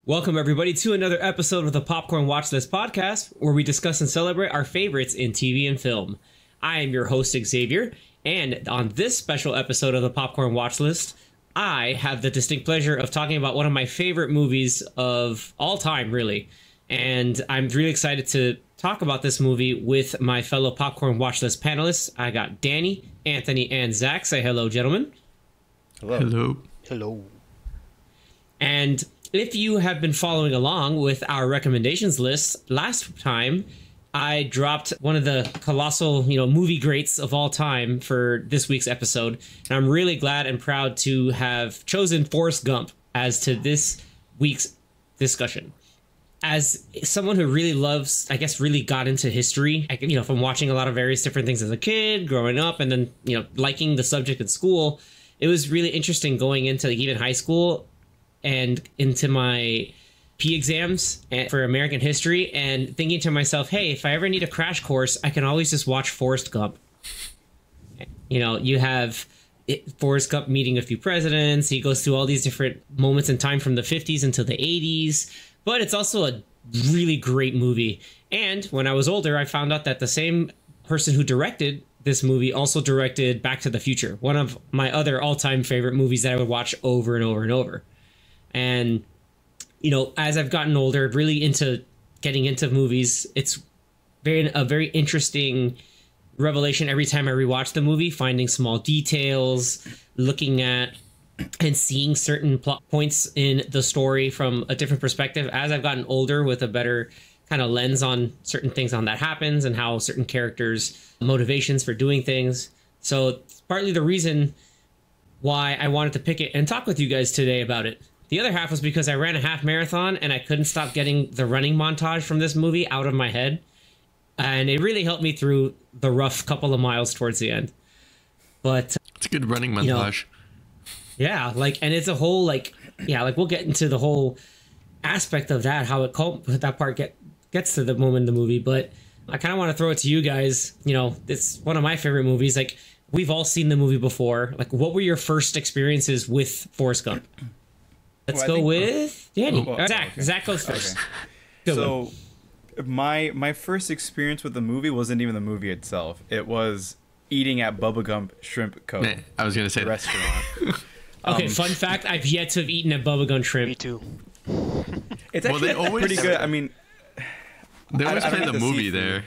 Welcome, everybody, to another episode of the Popcorn Watchlist podcast, where we discuss and celebrate our favorites in TV and film. I am your host, Xavier, and on this special episode of the Popcorn Watchlist, I have the distinct pleasure of talking about one of my favorite movies of all time, really. And I'm really excited to talk about this movie with my fellow Popcorn Watchlist panelists. I got Danny, Anthony, and Zach. Say hello, gentlemen. Hello. Hello. Hello. And if you have been following along with our recommendations list, last time I dropped one of the colossal, movie greats of all time for this week's episode. And I'm really glad and proud to have chosen Forrest Gump as to this week's discussion. As someone who really loves, really got into history, from watching a lot of various different things as a kid, growing up, and then, liking the subject in school, it was really interesting going into even high school and into my P exams for American history and thinking to myself, hey, if I ever need a crash course, I can always just watch Forrest Gump. You have Forrest Gump meeting a few presidents. He goes through all these different moments in time from the 50s into the 80s. But it's also a really great movie. And when I was older, I found out that the same person who directed this movie also directed Back to the Future, one of my other all-time favorite movies that I would watch over and over and over. And, as I've gotten older, really into getting into movies, it's a very interesting revelation every time I rewatch the movie, finding small details, looking at and seeing certain plot points in the story from a different perspective as I've gotten older, with a better kind of lens on certain things on that happens and how certain characters' motivations for doing things. So it's partly the reason why I wanted to pick it and talk with you guys today about it. The other half was because I ran a half marathon and I couldn't stop getting the running montage from this movie out of my head. And it really helped me through the rough couple of miles towards the end. But it's a good running montage. Yeah, and it's a whole, we'll get into the whole aspect of that, how that part gets to the moment in the movie. But I kind of want to throw it to you guys. It's one of my favorite movies. We've all seen the movie before. What were your first experiences with Forrest Gump? Let's go with Danny. Zach goes first. Okay. So my first experience with the movie wasn't even the movie itself. It was eating at Bubba Gump Shrimp Co. Man, I was going to say restaurant. Okay, fun fact, I've yet to have eaten at Bubba Gump Shrimp. Me too. It's actually pretty good. I mean, they always play the movie there.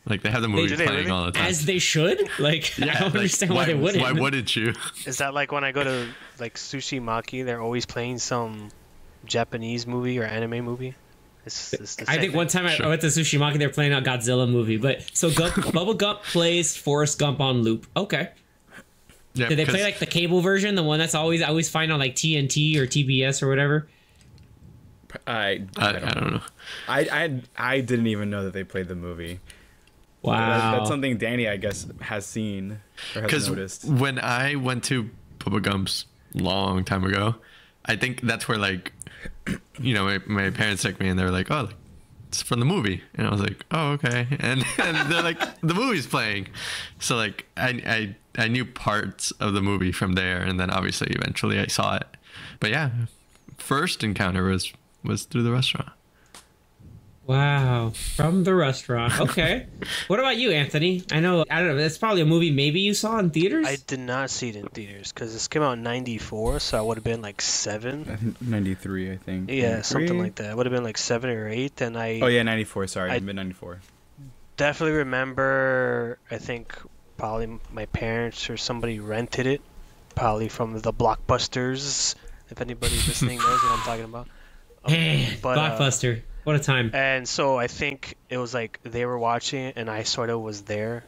They have the movie playing really? All the time. As they should? I don't understand why they wouldn't. Why wouldn't you? Is that when I go to Sushi Maki, they're always playing some Japanese movie or anime movie? It's the I think thing. one time I went to Sushi Maki, they're playing a Godzilla movie. But so Bubba Gump plays Forrest Gump on loop. Okay. Yeah, did they play the cable version, the one that's I always find on TNT or TBS or whatever? I don't know. I didn't even know that they played the movie. Wow. That's something Danny, I guess, has seen or has noticed. When I went to Bubba Gump's long time ago, I think that's where my parents took me and they were like, oh, it's from the movie. And I was like, oh, okay. And they're like, the movie's playing. So I knew parts of the movie from there, and then obviously eventually I saw it. But yeah, first encounter was through the restaurant. Wow, from the restaurant. Okay. What about you, Anthony? I don't know. It's probably a movie maybe you saw in theaters? I did not see it in theaters because this came out in 94, so I would have been 7. I think 93, I think. Yeah, 93? something like that. I would have been 7 or 8, and I... Oh, yeah, 94, sorry. Mid-94. Definitely remember, I think, probably my parents or somebody rented it, probably from the Blockbusters, if anybody listening knows what I'm talking about. Blockbuster. What a time. And so I think it was they were watching it and I sort of was there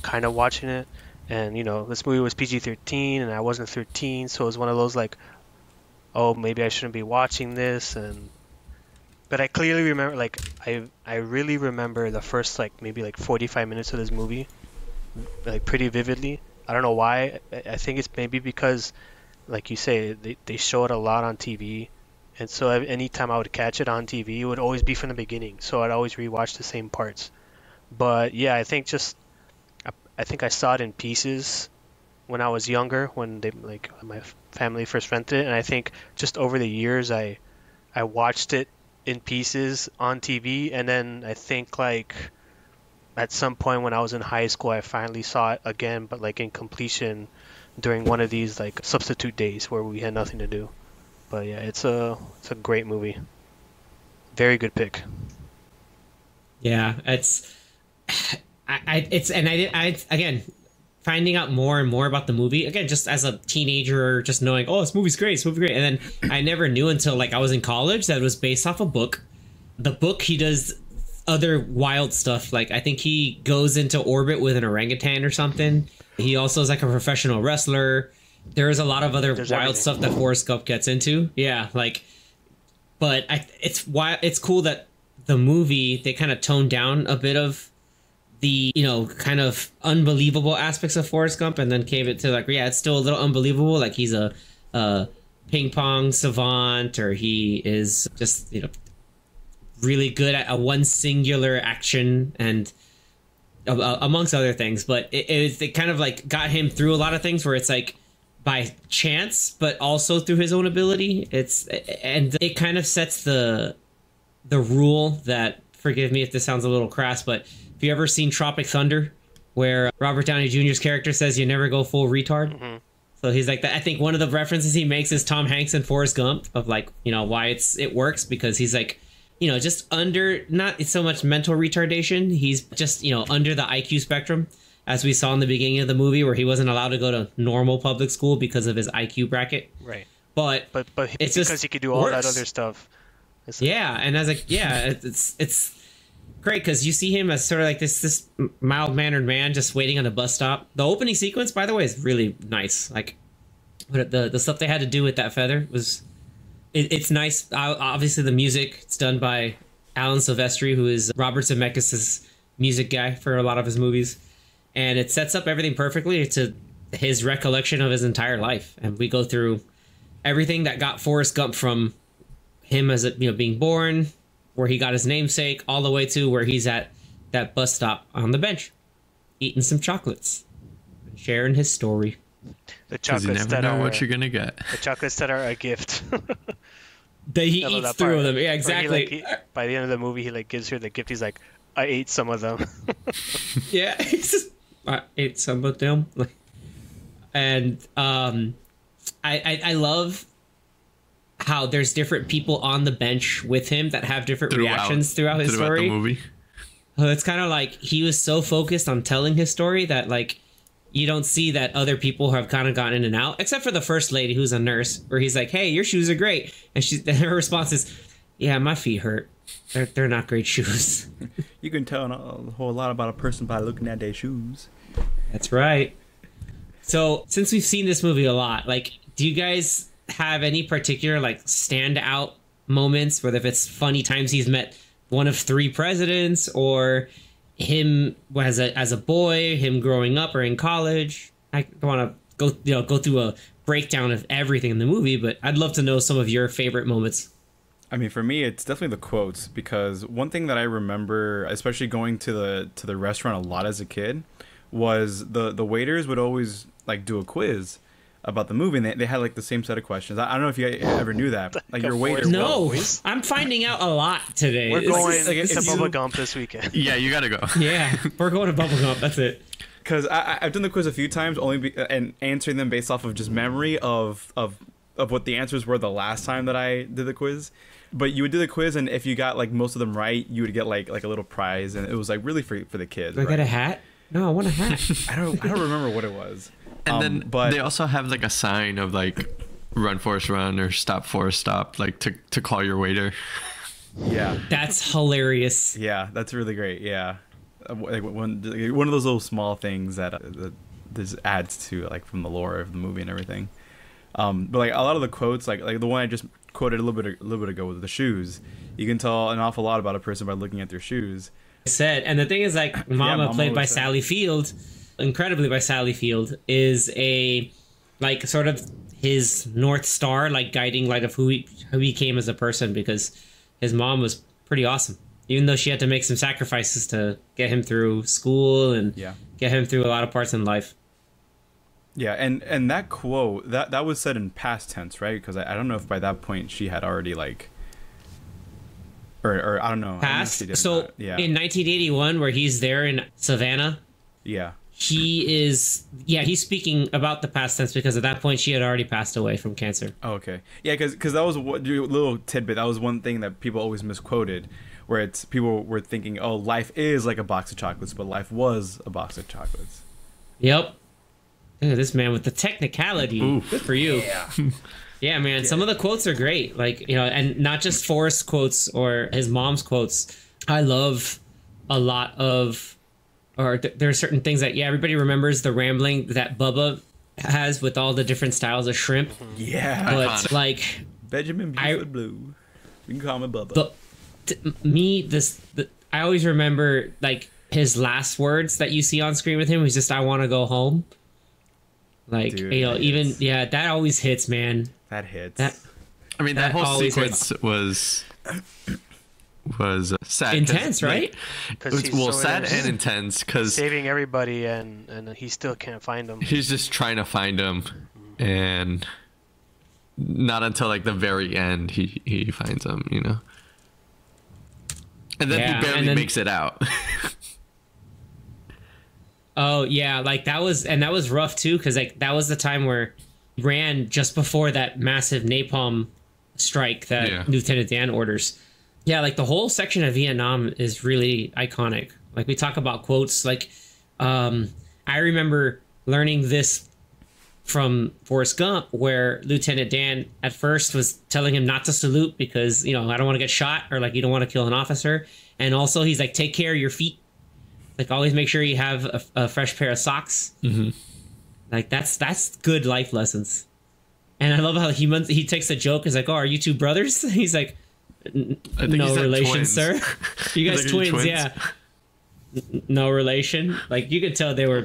kind of watching it. And, this movie was PG-13 and I wasn't 13. So it was one of those oh, maybe I shouldn't be watching this. But I clearly remember, I really remember the first, maybe 45 minutes of this movie, pretty vividly. I don't know why. I think it's maybe because, like you say, they show it a lot on TV. And so anytime I would catch it on TV, it would always be from the beginning. So I'd always rewatch the same parts. But yeah, I think I saw it in pieces when I was younger, when my family first rented it, and I think just over the years I watched it in pieces on TV, and then I think like at some point when I was in high school, I finally saw it again, but like in completion during one of these like substitute days where we had nothing to do. But yeah, it's a great movie. Very good pick. Yeah, I again finding out more and more about the movie again, just as a teenager, just knowing, oh, this movie's great, and then I never knew until like I was in college that it was based off a book. The book, he does other wild stuff, like I think he goes into orbit with an orangutan or something. He also is like a professional wrestler. There's a lot of other wild everything. stuff that Forrest Gump gets into. Yeah, like, but it's cool that the movie, they kind of toned down a bit of the, you know, kind of unbelievable aspects of Forrest Gump, and then gave it to like, yeah, it's still a little unbelievable, like he's a ping pong savant, or he is just, you know, really good at a one singular action, and amongst other things. But it kind of like got him through a lot of things where it's like by chance, but also through his own ability. And it kind of sets the rule that, forgive me if this sounds a little crass, but have you ever seen Tropic Thunder, where Robert Downey Jr.'s character says you never go full retard? Mm-hmm. So he's like that. I think one of the references he makes is Tom Hanks and Forrest Gump, of like, you know, why it works, because he's like, you know, just under, not so much mental retardation, he's just, you know, under the IQ spectrum, as we saw in the beginning of the movie, where he wasn't allowed to go to normal public school because of his IQ bracket. Right. But it's because just, he could do all that other stuff. Yeah, and I was like, yeah, it's great, because you see him as sort of like this mild-mannered man just waiting on a bus stop. The opening sequence, by the way, is really nice. Like, the stuff they had to do with that feather was, it's nice. Obviously, the music, it's done by Alan Silvestri, who is Robert Zemeckis' music guy for a lot of his movies, and it sets up everything perfectly to his recollection of his entire life. And we go through everything that got Forrest Gump from him as being born, where he got his namesake, all the way to where he's at that bus stop on the bench, eating some chocolates, and sharing his story. The chocolates you never know what you're gonna get. The chocolates that are a gift. That he eats through them. Yeah, exactly. By the end of the movie, he like gives her the gift. He's like, I ate some of them. Yeah, he's just, I ate some of them. And I love how there's different people on the bench with him that have different reactions throughout his story. The movie. It's kind of like he was so focused on telling his story that like you don't see that other people have kind of gone in and out, except for the first lady who's a nurse, where he's like, hey, your shoes are great. And her response is, yeah, my feet hurt. They're not great shoes. You can tell a whole lot about a person by looking at their shoes. That's right. So since we've seen this movie a lot, like, do you guys have any particular like standout moments, whether if it's funny times he's met one of 3 presidents, or him as a boy, him growing up or in college? I don't want to go through a breakdown of everything in the movie, but I'd love to know some of your favorite moments. I mean, for me, it's definitely the quotes, because one thing that I remember, especially going to the restaurant a lot as a kid, was the waiters would always like do a quiz about the movie, and they had like the same set of questions. I don't know if you ever knew that. Like your waiter. No, I'm finding out a lot today. We're going to Bubba Gump this weekend. Yeah, you gotta go. Yeah, we're going to Bubba Gump. That's it. Because I've done the quiz a few times, and answering them based off of just memory of what the answers were the last time that I did the quiz. But you would do the quiz, and if you got like most of them right, you would get like a little prize, and it was like really for the kids. Do I get a hat? No, I want a hat. I don't remember what it was. And then but they also have like a sign of like "Run Forrest Run" or "Stop Forrest Stop," like to call your waiter. Yeah, that's hilarious. Yeah, that's really great. Yeah, like one of those little small things that this adds to like from the lore of the movie and everything. But like a lot of the quotes, like the one I just quoted a little bit ago with the shoes, you can tell an awful lot about a person by looking at their shoes. Said, and the thing is, like, Mama played by Sally Field, incredibly by Sally Field, is a like sort of his North Star, like guiding light of who he became as a person, because his mom was pretty awesome, even though she had to make some sacrifices to get him through school and get him through a lot of parts in life. Yeah, and that quote that was said in past tense, right? Because I don't know if by that point she had already like, or I don't know. Passed. I don't know if she did or So not. Yeah, in 1981, where he's there in Savannah, yeah, he's speaking about the past tense because at that point she had already passed away from cancer. oh, okay, yeah, because that was a little tidbit. That was one thing that people always misquoted, where it's people were thinking, oh, life is like a box of chocolates, but life was a box of chocolates. Yep. Look at this man with the technicality. Oof. Good for you. Yeah. Yeah, man. Some of the quotes are great. Like, and not just Forrest quotes or his mom's quotes. I love a lot of, there are certain things that, everybody remembers the rambling that Bubba has with all the different styles of shrimp. Yeah, But, Iconic. like, Benjamin Buford Blue. You can call me Bubba. I always remember, like, his last words that you see on screen with him. He's just, I want to go home. Like, Dude, that always hits, man. That hits. That I mean, that whole always sequence was sad. intense, right? Because he's Well, so sad innocent, and intense because saving everybody, and he still can't find them. he's just trying to find him, and not until like the very end he finds him, you know. And then Yeah, he barely and then- makes it out. Oh yeah, like that was rough too, because like that was the time where he ran just before that massive napalm strike that Yeah. Lieutenant Dan orders. Yeah, like the whole section of Vietnam is really iconic. Like we talk about quotes, like I remember learning this from Forrest Gump, where Lieutenant Dan at first was telling him not to salute because I don't want to get shot, or like you don't want to kill an officer, and also he's like, take care of your feet. Like, always make sure you have a fresh pair of socks. Mm-hmm. Like, that's good life lessons. And I love how he takes a joke. He's like, oh, are you two brothers? He's like, I think he no said relation, twins. sir. You guys He's like, "Are you twins, yeah. No relation. Like, you could tell they were,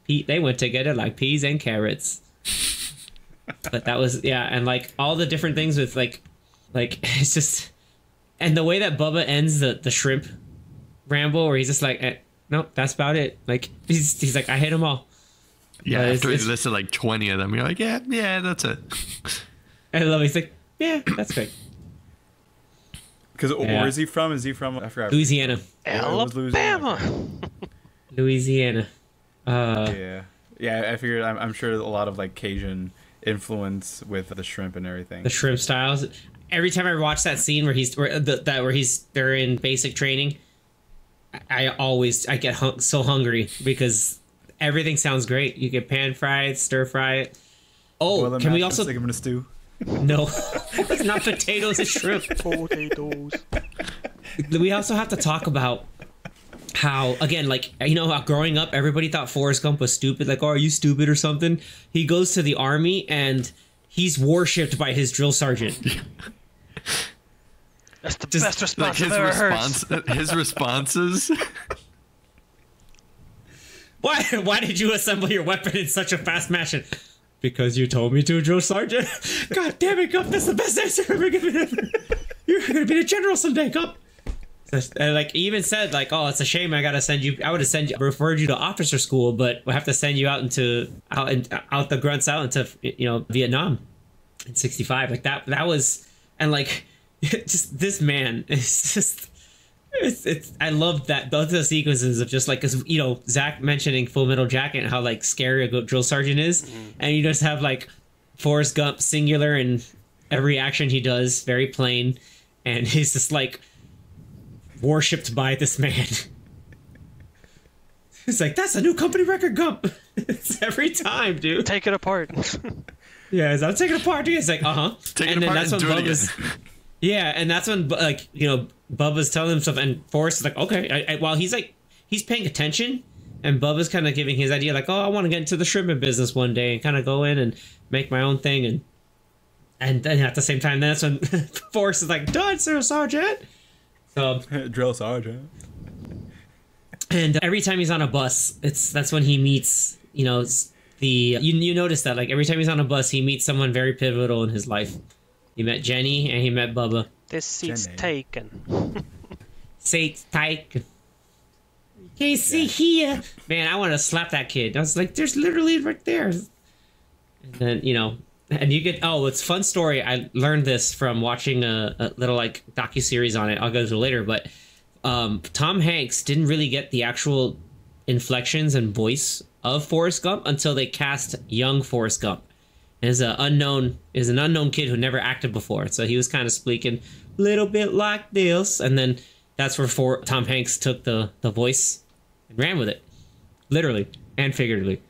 they went together like peas and carrots. But that was, and like all the different things with like it's just, and the way that Bubba ends the shrimp ramble, where he's just like, nope, that's about it. Like he's like, I hit them all. Yeah, But after it's- he listed like 20 of them, you're like, yeah, that's it. I love it. He's like, yeah, that's great. Because Yeah. where is he from? Is he from? I forgot. Louisiana. Yeah, it was Louisiana. Alabama. Louisiana. Yeah, I figured. I'm sure a lot of like Cajun influence with the shrimp and everything. The shrimp styles. Every time I watch that scene where they're in basic training, I get so hungry because everything sounds great. You get pan fried, stir fry it. Oh, Boil them, can we mash them, also stick 'em in a stew? no? It's not potatoes, it's shrimp. Potatoes. We also have to talk about how, again, like, how growing up everybody thought Forrest Gump was stupid, like, oh, are you stupid or something? He goes to the army and he's worshipped by his drill sergeant. That's the Just, best response Like I've ever heard. his responses. Why did you assemble your weapon in such a fast fashion? Because you told me to, drill sergeant. God damn it, Gump, that's the best answer I've ever given ever. You're gonna be a general someday, Gump. And like he even said, like, oh, it's a shame I gotta send you. I would have referred you to officer school, but we'll have to send you out the grunts out into Vietnam in '65. Like that was, and like just this man is just. It's I love that both the sequences of just like, because Zach mentioning Full Metal Jacket and how like scary a drill sergeant is, and you just have like Forrest Gump singular in every action he does, very plain, and he's just like worshipped by this man. It's like, that's a new company record, Gump. It's every time, dude. Take it apart. Yeah, I'm taking it apart, dude. It's like, Take it apart and do it again. Yeah, and that's when Bubba's telling him stuff, and Forrest is like, okay. While he's paying attention, and Bubba's kind of giving his idea, like, oh, I want to get into the shrimping business one day and kind of go in and make my own thing, and then at the same time, that's when Forrest is like, done, sir, sergeant. So Drill sergeant. and every time he's on a bus, that's when he meets, you notice that like every time he's on a bus, he meets someone very pivotal in his life. He met Jenny and he met Bubba. This seat's Jenny. taken. Sate's tight. Hey, see here, man! I want to slap that kid. I was like, "There's literally right there." And then and you get it's a fun story. I learned this from watching a little like docuseries on it. I'll go to it later, but Tom Hanks didn't really get the actual inflections and voice of Forrest Gump until they cast young Forrest Gump. Is an unknown kid who never acted before, so he was kind of speaking a little bit like this, and then that's where Tom Hanks took the voice and ran with it, literally and figuratively.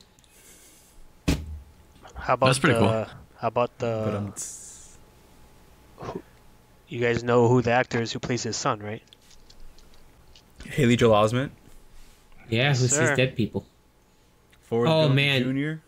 How about That's pretty cool. How about you guys know who the actor is who plays his son, right? Haley Joel Osment. Yeah, who sees dead people? Forrest Gump man. Jr.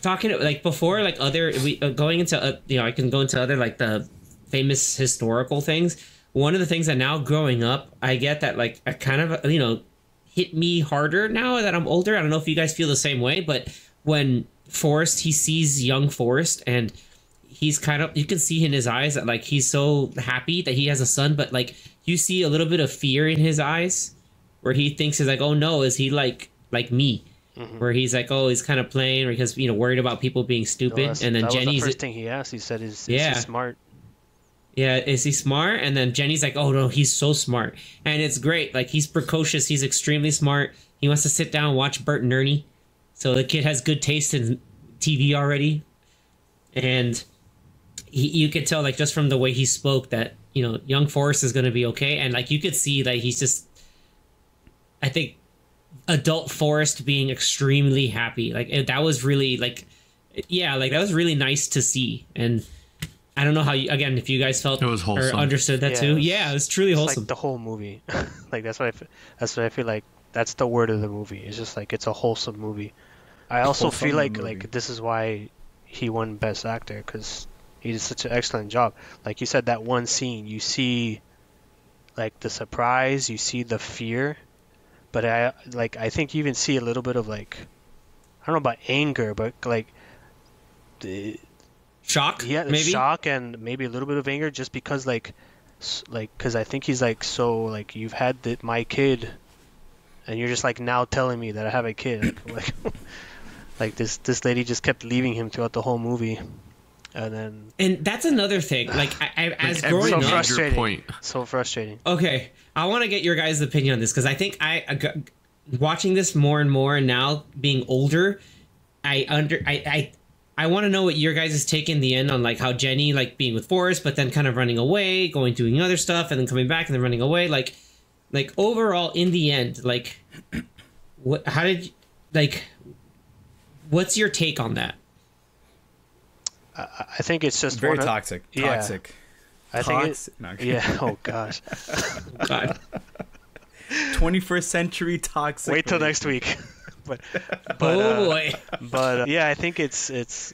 Talking like before, like going into I can go into other like the famous historical things. One of the things that now growing up, I get that like I kind of hit me harder now that I'm older. I don't know if you guys feel the same way, but when he sees young Forrest and he's kind of, you can see in his eyes that like he's so happy that he has a son, but like you see a little bit of fear in his eyes where he thinks is like, oh no, is he like me? Mm-hmm. Where he's like, oh, he's kind of playing because worried about people being stupid. And then that Jenny's was the first thing he asked. He said, "Is he smart?" Yeah, is he smart? And then Jenny's like, oh no, he's so smart, and it's great. Like he's precocious. He's extremely smart. He wants to sit down and watch Bert and Ernie. So the kid has good taste in TV already, and you could tell like just from the way he spoke that young Forrest is going to be okay, and like you could see that he's just, I think, adult Forrest being extremely happy. Like that was really like that was really nice to see. And I don't know how if you guys felt it was wholesome or understood that too. Yeah, it was truly wholesome. Like the whole movie. Like that's what I feel like. That's the word of the movie. It's just like it's a wholesome movie. I also feel like this is why he won Best Actor, because he did such an excellent job. Like you said, that one scene, you see like the surprise, you see the fear, but I think you even see a little bit of like, I don't know about anger, but like shock. Yeah, maybe shock and maybe a little bit of anger, just because because I think he's like, so like you've had my kid, and you're just like now telling me that I have a kid. Like this lady just kept leaving him throughout the whole movie, and that's another thing. Like I as growing so up, frustrating. So frustrating. Okay, I want to get your guys' opinion on this, because I think watching this more and more, and now being older, I want to know what your guys' take in the end on like how Jenny like being with Forrest, but then kind of running away, doing other stuff, and then coming back and then running away. Like overall in the end, like what's your take on that? I think it's just very toxic. Yeah. Toxic. I think yeah. Oh gosh. God. 21st century toxic. Wait till next week. but oh boy. But yeah, I think it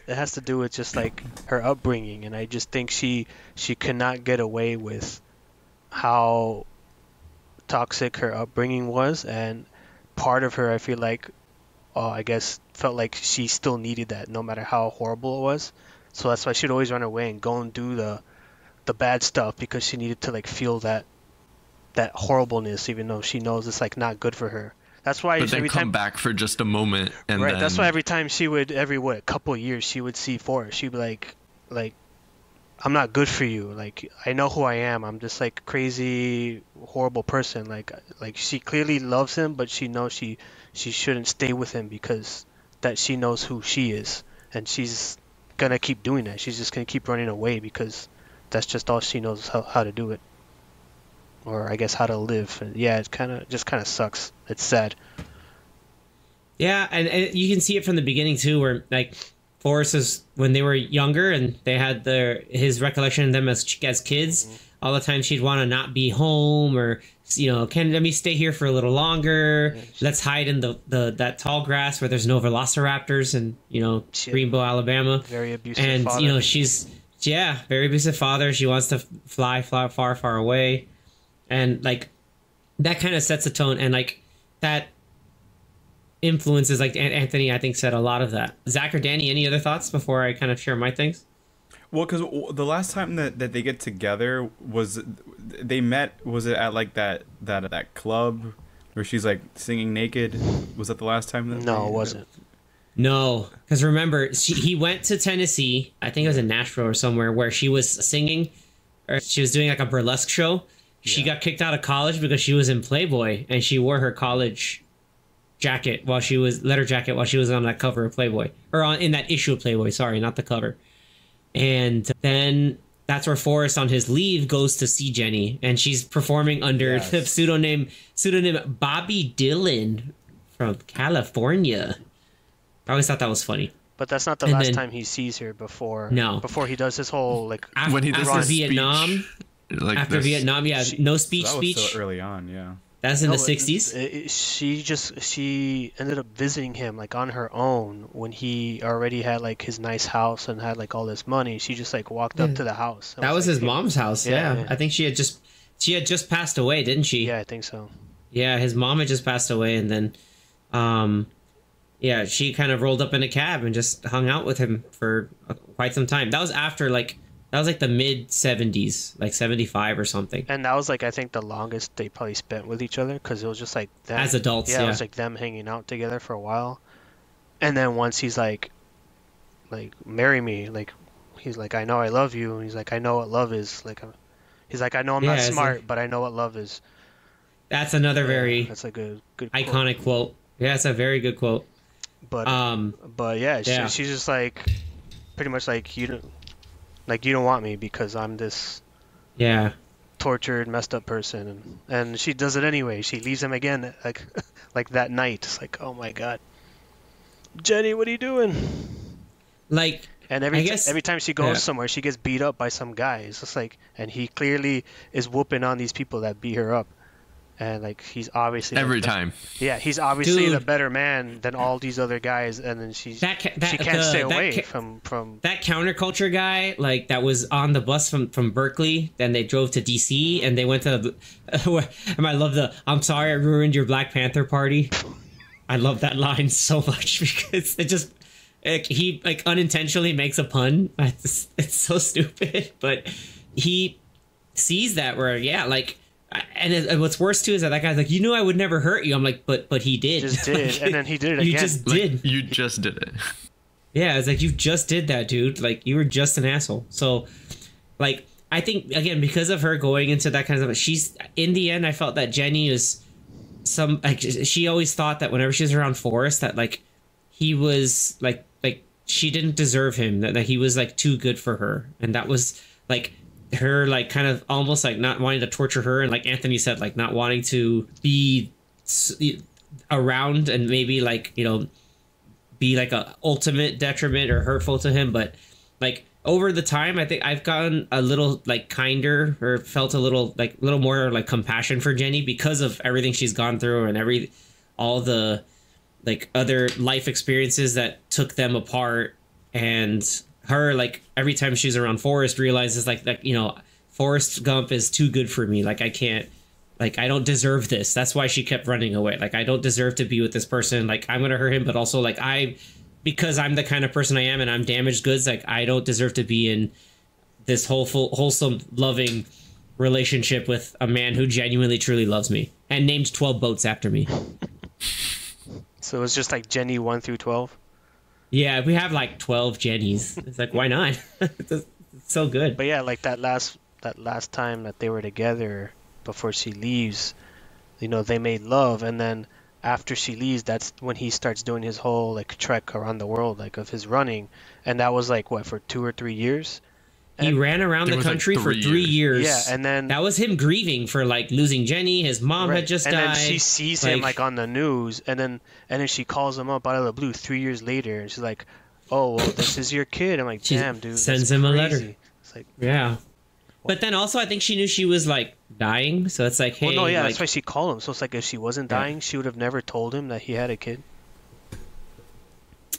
has to do with just like her upbringing, and I just think she could not get away with how toxic her upbringing was, and part of her, I feel like, I guess, felt like she still needed that no matter how horrible it was. So that's why she'd always run away and go and do the bad stuff, because she needed to like feel that horribleness, even though she knows it's like not good for her. That's why. But then come back for just a moment, and right. Then... That's why every time she would, couple of years, she would see Forrest, she'd be like, I'm not good for you. Like, I know who I am. I'm just like crazy, horrible person. Like she clearly loves him, but she knows she shouldn't stay with him, because that she knows who she is, and she's gonna keep doing that. She's just gonna keep running away, because that's just all she knows how to do it, or I guess how to live. And yeah, it kind of sucks. It's sad. Yeah, and you can see it from the beginning too, where like Forrest is, when they were younger and they had his recollection of them as kids. Mm-hmm. All the time she'd want to not be home, or let me stay here for a little longer. Let's hide in that tall grass where there's no velociraptors in Greenbow, Alabama. Very abusive. And father. She's very abusive father. She wants to fly far, far away, and like that kind of sets a tone, and like that influences, like Anthony I think said a lot of that. Zach or Danny, any other thoughts before I kind of share my things? Well, because the last time that they get together was it at like that club, where she's like singing naked. Was that the last time? No, it wasn't. No, because remember, he went to Tennessee. I think it was in Nashville or somewhere where she was singing, or she was doing like a burlesque show. She got kicked out of college because she was in Playboy and she wore her college letter jacket while she was on that cover of Playboy, or in that issue of Playboy. Sorry, not the cover. And then that's where Forrest on his leave goes to see Jenny, and she's performing under the pseudonym Bobby Dylan from California. I always thought that was funny. But that's not the last time he sees her before. No. Before he does his whole like when he does after his Vietnam. speech, like After this. Vietnam, no speech. So that was so early on, yeah. That's in the 60s. She ended up visiting him like on her own when he already had like his nice house and had like all this money. She just like walked up to the house. That was like, his mom's house. Yeah. I think she had just passed away, didn't she? Yeah, I think so. Yeah, his mom had just passed away, and then, she kind of rolled up in a cab and just hung out with him for quite some time. That was after like the mid 70s, like 75 or something. And that was like I think the longest they probably spent with each other because it was just like them as adults. Yeah, it was like them hanging out together for a while, and then once he's like marry me, like he's like I know I love you, and he's like I know what love is. Like he's like I know I'm not smart, but I know what love is. That's another that's a good iconic quote. Yeah, it's a very good quote. But yeah, she's just like pretty much like you don't want me because I'm this tortured, messed up person, and she does it anyway. She leaves him again, like that night. It's like, oh my god, Jenny, what are you doing? Like, and every time she goes somewhere, she gets beat up by some guy. It's just like, and he clearly is whooping on these people that beat her up. And like he's obviously every time. Yeah, he's obviously the better man than all these other guys, and then she can't stay away from that counterculture guy. Like that was on the bus from Berkeley. Then they drove to DC, and they went to. And I love I'm sorry I ruined your Black Panther party. I love that line so much because it just he like unintentionally makes a pun. It's so stupid, but he sees that where like. And what's worse too is that guy's like, I would never hurt you. I'm like, but he did. Just did, and then he did it again. You just did. You just did it. Yeah, it's like you just did that, dude. Like you were just an asshole. So, like I think again because of her going into that kind of stuff, she's in the end. I felt that Jenny is she always thought that whenever she was around Forrest, that like he was like she didn't deserve him. That he was like too good for her, and that was like. Her like kind of almost like not wanting to torture her, and like Anthony said, like not wanting to be around and maybe like be like a ultimate detriment or hurtful to him. But like over the time, I think I've gotten a little like kinder or felt a little more like compassion for Jenny because of everything she's gone through and all the like other life experiences that took them apart. And her, like, every time she's around Forrest, realizes, like, Forrest Gump is too good for me. Like, I can't, like, I don't deserve this. That's why she kept running away. Like, I don't deserve to be with this person. Like, I'm going to hurt him, but also, like, because I'm the kind of person I am and I'm damaged goods, like, I don't deserve to be in this wholesome, loving relationship with a man who genuinely, truly loves me and named 12 boats after me. So it's just, like, Jenny 1 through 12? Yeah, we have like 12 Jennies. It's like, why not? It's so good. But yeah, like that last time that they were together before she leaves, they made love, and then after she leaves, that's when he starts doing his whole like trek around the world, like of his running, and that was like what, for 2 or 3 years. He ran around the country for 3 years. Yeah, and then that was him grieving for like losing Jenny. His mom had just died. And then she sees him like on the news, and then she calls him up out of the blue 3 years later, and she's like, "Oh, well, this is your kid." I'm like, "Damn, dude." Sends him crazy. A letter. It's like, yeah. But then also, I think she knew she was like dying, so it's like, hey, well, no, yeah, like, that's why she called him. So it's like if she wasn't dying, she would have never told him that he had a kid.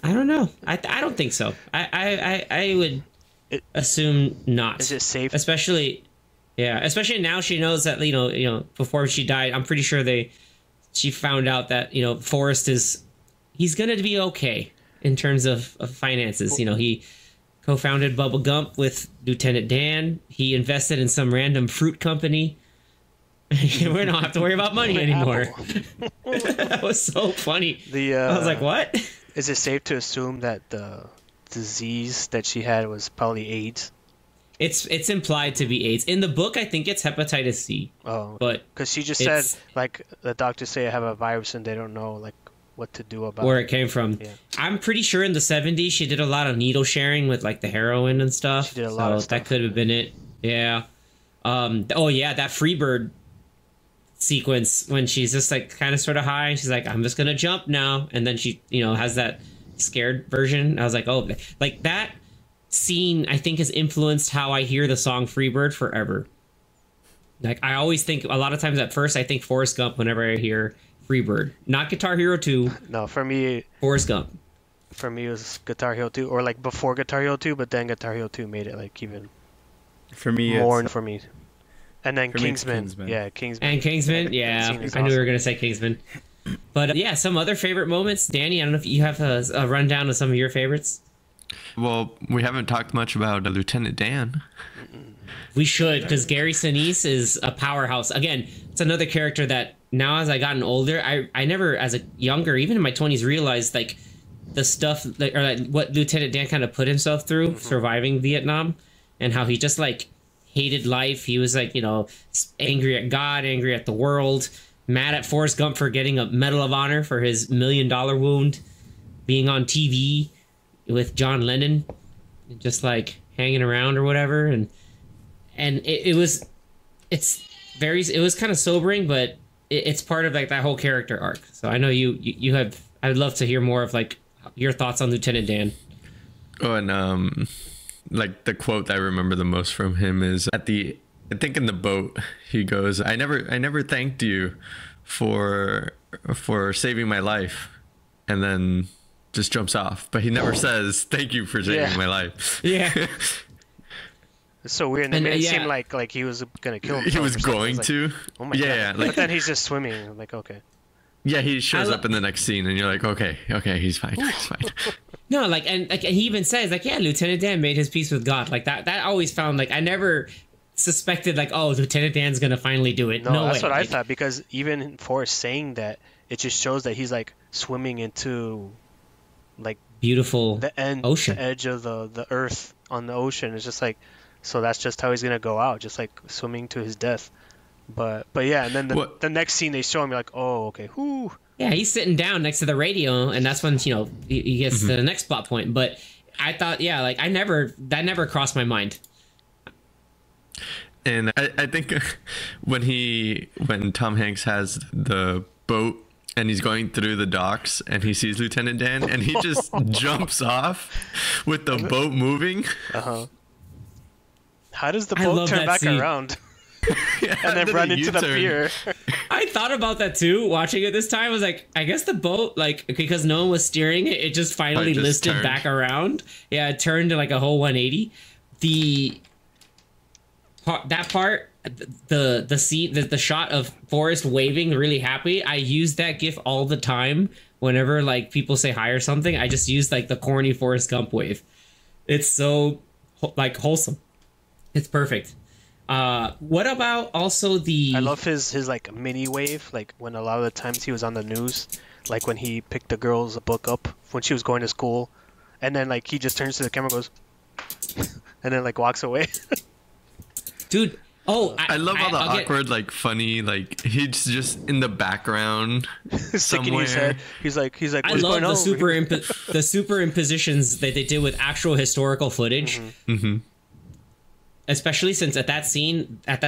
I don't know. I don't think so. I would. Assume not. Is it safe? Especially now she knows that before she died, I'm pretty sure she found out that Forrest he's gonna be okay in terms of finances. He co-founded Bubba Gump with Lieutenant Dan. He invested in some random fruit company, We don't have to worry about money anymore. Apple. That was so funny. The I was like, what? is it safe to assume that the disease that she had was probably AIDS? It's implied to be AIDS. In the book, I think it's hepatitis C. Oh, But because she just said it's like the doctors say I have a virus and they don't know like what to do about where it. it came from. Yeah. I'm pretty sure in the 70s she did a lot of needle sharing with like the heroin and stuff. She did a lot of That stuff. could have been it. Yeah. Oh yeah, that Freebird sequence when she's just like kind of sort of high. She's like, I'm just gonna jump now, and then she has that scared version. I was like, oh, like that scene I think has influenced how I hear the song Freebird forever. Like I always think a lot of times at first I think Forrest Gump whenever I hear Freebird, not Guitar Hero 2. No, for me Forrest Gump. it was Guitar Hero 2 or like before Guitar Hero 2, but then Guitar Hero 2 made it like even For me, more it's, for me. And then for me, it's Kingsman. Kingsman. Yeah, Kingsman. And Kingsman, That yeah, scene is I knew we awesome. were gonna say Kingsman. But yeah, some other favorite moments, Danny. I don't know if you have a rundown of some of your favorites. Well, we haven't talked much about Lieutenant Dan. We should, because Gary Sinise is a powerhouse. Again, it's another character that now as I gotten older, I never, as a younger, even in my 20s, realized like the stuff that, or like what Lieutenant Dan kind of put himself through surviving Vietnam, and how he just like hated life. He was like, angry at God, angry at the world, mad at Forrest Gump for getting a Medal of Honor for his $1 million wound, being on TV with John Lennon, just like hanging around or whatever, and it was kind of sobering, but it's part of like that whole character arc. So I know you have. I'd love to hear more of like your thoughts on Lieutenant Dan. Oh, and like the quote that I remember the most from him is I think in the boat, he goes, I never thanked you for saving my life, and then just jumps off. But he never says thank you for saving Yeah. my life. Yeah. It's so weird. And And, it made it yeah. seem like he was gonna kill himself. He was or something. going It's like, to. Oh my Yeah, god. like But then he's just swimming. I'm like, okay. yeah, he shows I up in the next scene, and you're like, okay, he's fine, he's fine. No, like and he even says like, yeah, Lieutenant Dan made his peace with God. Like that always found like I never suspected like, oh, Lieutenant Dan's gonna finally do it. No, No that's way. what I Like, thought, because even Forrest saying that, it just shows that he's like swimming into like Beautiful the ocean. the edge of the earth on the ocean. It's just like, so that's just how he's gonna go out, just like swimming to his death. But yeah, and then the next scene they show him, you're like, oh, okay, whoo. Yeah, he's sitting down next to the radio, and that's when he gets to the next plot point. But I thought, yeah, like that never crossed my mind. And I think when Tom Hanks has the boat and he's going through the docks and he sees Lieutenant Dan and he just jumps off with the boat moving. How does the I boat love turn that back scene. around Yeah, and then did run a into the U-turn. pier? I thought about that too, watching it this time. I was like, I guess the boat, like, because no one was steering it, it just finally just listed turned. back around. Yeah, it turned to like a whole 180. That part, the shot of Forrest waving really happy, I use that gif all the time whenever like people say hi or something. I just use like the corny Forrest Gump wave. It's so like wholesome. It's perfect. What about also I love his like mini wave, like when a lot of the times he was on the news, like when he picked the girl's book up when she was going to school, and then like he just turns to the camera, goes, and then like walks away. dude? Oh, I love all the I'll get- awkward, like funny, like he's just in the background Sticking his head. He's like, I what's love going on? the superimpositions that they did with actual historical footage. Especially since at that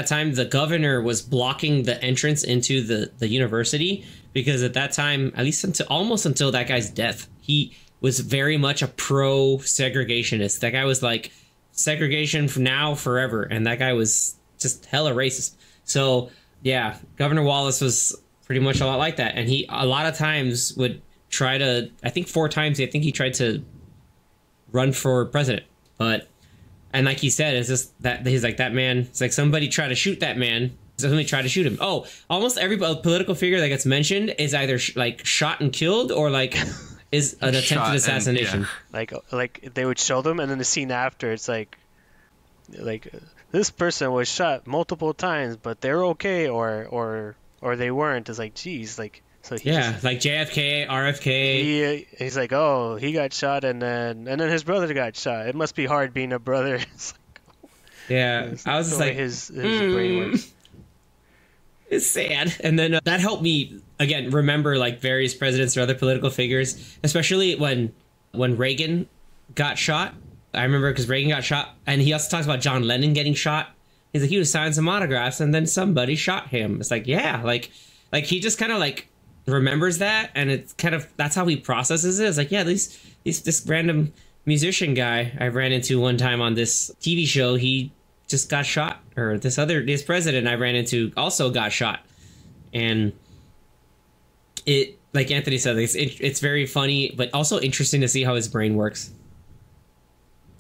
time, the governor was blocking the entrance into the university, because at that time, at least almost until that guy's death, he was very much a pro-segregationist. That guy was like, segregation for now, forever. And that guy was just hella racist. So yeah, Governor Wallace was pretty much a lot like that. And he, a lot of times would try to, I think 4 times, I think he tried to run for president. And like he said, it's just that he's like, that man, it's like somebody try to shoot that man. Somebody try to shoot him. Oh, almost every political figure that gets mentioned is either like shot and killed or like is an attempted Shot and- assassination. yeah. like they would show them, and then the scene after, it's like like this person was shot multiple times, but they're okay, or they weren't. It's like, geez, like so he Yeah, just, like JFK, RFK. he's like, oh, he got shot, and then his brother got shot. It must be hard being a brother. It's Yeah, it's I was the just way like, his brain works. it's sad. And then that helped me again remember like various presidents or other political figures, especially when Reagan got shot. I remember because Reagan got shot, and he also talks about John Lennon getting shot. He's like, he was signing some autographs, and then somebody shot him. It's like, yeah, like he just kind of like remembers that, and it's kind of that's how he processes it. It's like, yeah, this random musician guy I ran into one time on this TV show, he just got shot, or this president I ran into also got shot, and it, like Anthony said, it's very funny, but also interesting to see how his brain works.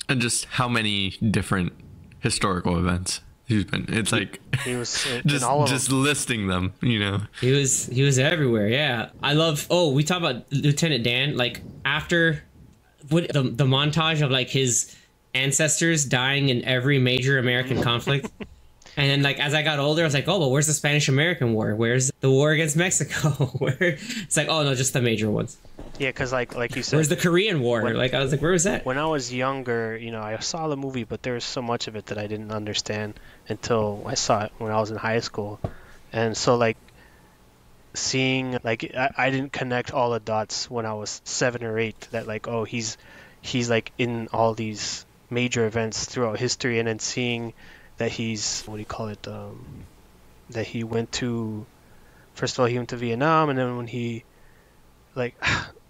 And just how many different historical events he's been. It's like He was in all of just them. listing them, you know. He was everywhere. Yeah, I love. Oh, we talk about Lieutenant Dan. Like after what the montage of like his ancestors dying in every major American conflict, and then like as I got older, I was like, oh, but where's the Spanish American War? Where's the war against Mexico? Where it's like, oh no, just the major ones. Yeah, because like you said, Where's the Korean War? When- Like I was like, where was that? when I was younger, I saw the movie, but there was so much of it that I didn't understand until I saw it when I was in high school. And so like seeing like I didn't connect all the dots when I was 7 or 8 that like, oh, he's like in all these major events throughout history, and then seeing that he's, what do you call it, that he went to, first of all he went to Vietnam, and then when he like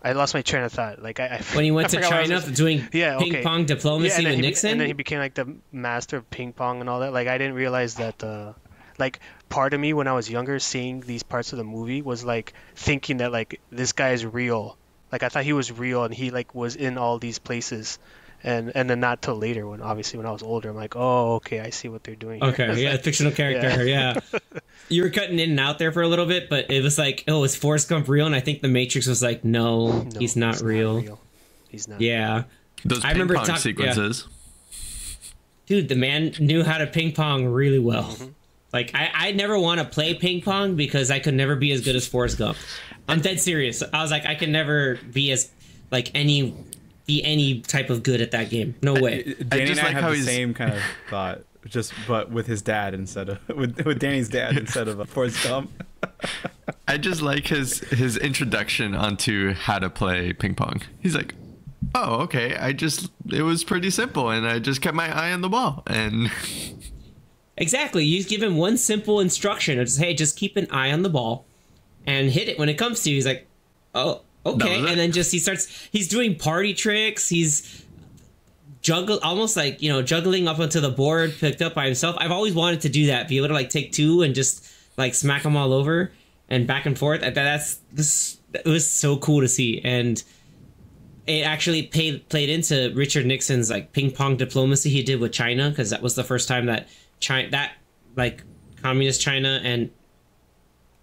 I lost my train of thought. Like When he went I to forgot what I was China gonna- doing Yeah, ping okay. pong diplomacy and then with Nixon. and then he became like the master of ping pong and all that. Like I didn't realize that. Like part of me when I was younger, seeing these parts of the movie was like thinking that like this guy is real. Like I thought he was real and he like was in all these places, and then not till later when obviously when I was older, I'm like, oh, okay, I see what they're doing here. Okay, yeah, fictional character, yeah. You were cutting in and out there for a little bit, but it was like, oh, is Forrest Gump real? And I think The Matrix was like, no, No, he's not real. He's not. Yeah. Those I ping remember pong sequences. Dude, the man knew how to ping pong really well. Like, I never want to play ping pong because I could never be as good as Forrest Gump. I'm dead serious. I was like, I can never be as, like, any type of good at that game. No way. Danny just and I like have how the he's- same kind of thought, but with his dad instead of with Danny's dad instead of Forrest Gump. I just like his introduction onto how to play ping pong. He's like, oh, okay. It was pretty simple, and I just kept my eye on the ball. And Exactly. You give him one simple instruction. It's, hey, just keep an eye on the ball and hit it when it comes to you. He's like, oh, okay. That was it. And then he's doing party tricks. He's almost like, juggling up onto the board, picked up by himself. I've always wanted to do that. Be able to like take two and just like smack them all over and back and forth. It was so cool to see. And it actually played into Richard Nixon's like ping pong diplomacy he did with China, because that was the first time that communist China and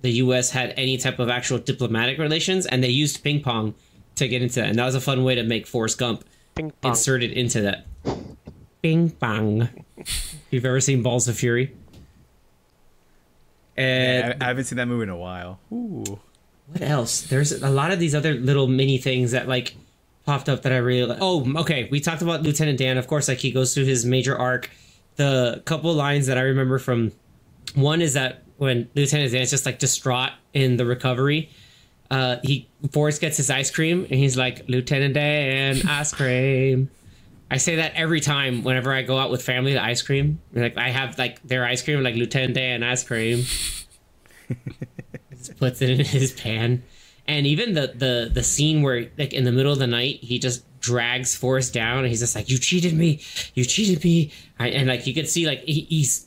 the U.S. had any type of actual diplomatic relations, and they used ping pong to get into that. And that was a fun way to make Forrest Gump Ping pong. inserted into that. Ping pong. If you've ever seen Balls of Fury. And I haven't seen that movie in a while. Ooh. what else? There's a lot of these other little mini things that like popped up that I really like. Oh, okay. We talked about Lieutenant Dan. Of course, like he goes through his major arc. The couple lines that I remember from one is that when Lieutenant Dan's just like distraught in the recovery, Forrest gets his ice cream and he's like, Lieutenant Dan, ice cream. I say that every time whenever I go out with family to ice cream. Like I have like their ice cream, like Lieutenant Dan ice cream. Just puts it in his pan. And even the scene where like in the middle of the night he just drags Forrest down and he's just like, you cheated me, and like you could see like he's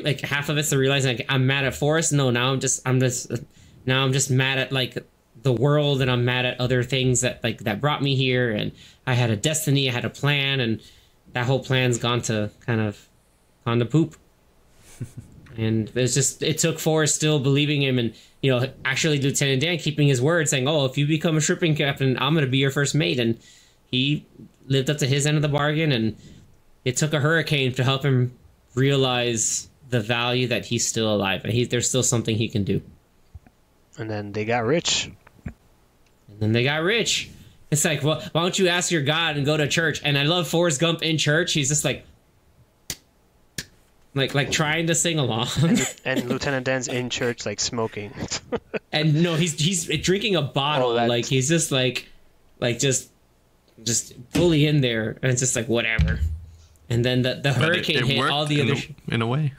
like half of it's the realizing like I'm mad at Forrest. No, now I'm just mad at like the world, and I'm mad at other things that brought me here, and I had a destiny, I had a plan, and that whole plan's gone to poop. And it took Forrest still believing him, and actually Lieutenant Dan keeping his word, saying, oh, if you become a shipping captain, I'm going to be your first mate. And he lived up to his end of the bargain, and it took a hurricane to help him realize the value that he's still alive and there's still something he can do. And then they got rich. And then they got rich. It's like, well, why don't you ask your God and go to church? And I love Forrest Gump in church. He's just like trying to sing along. And Lieutenant Dan's in church, like smoking. And no, he's drinking a bottle. Like he's just just fully in there, and it's just like whatever. And then the hurricane hit all the other. In a way.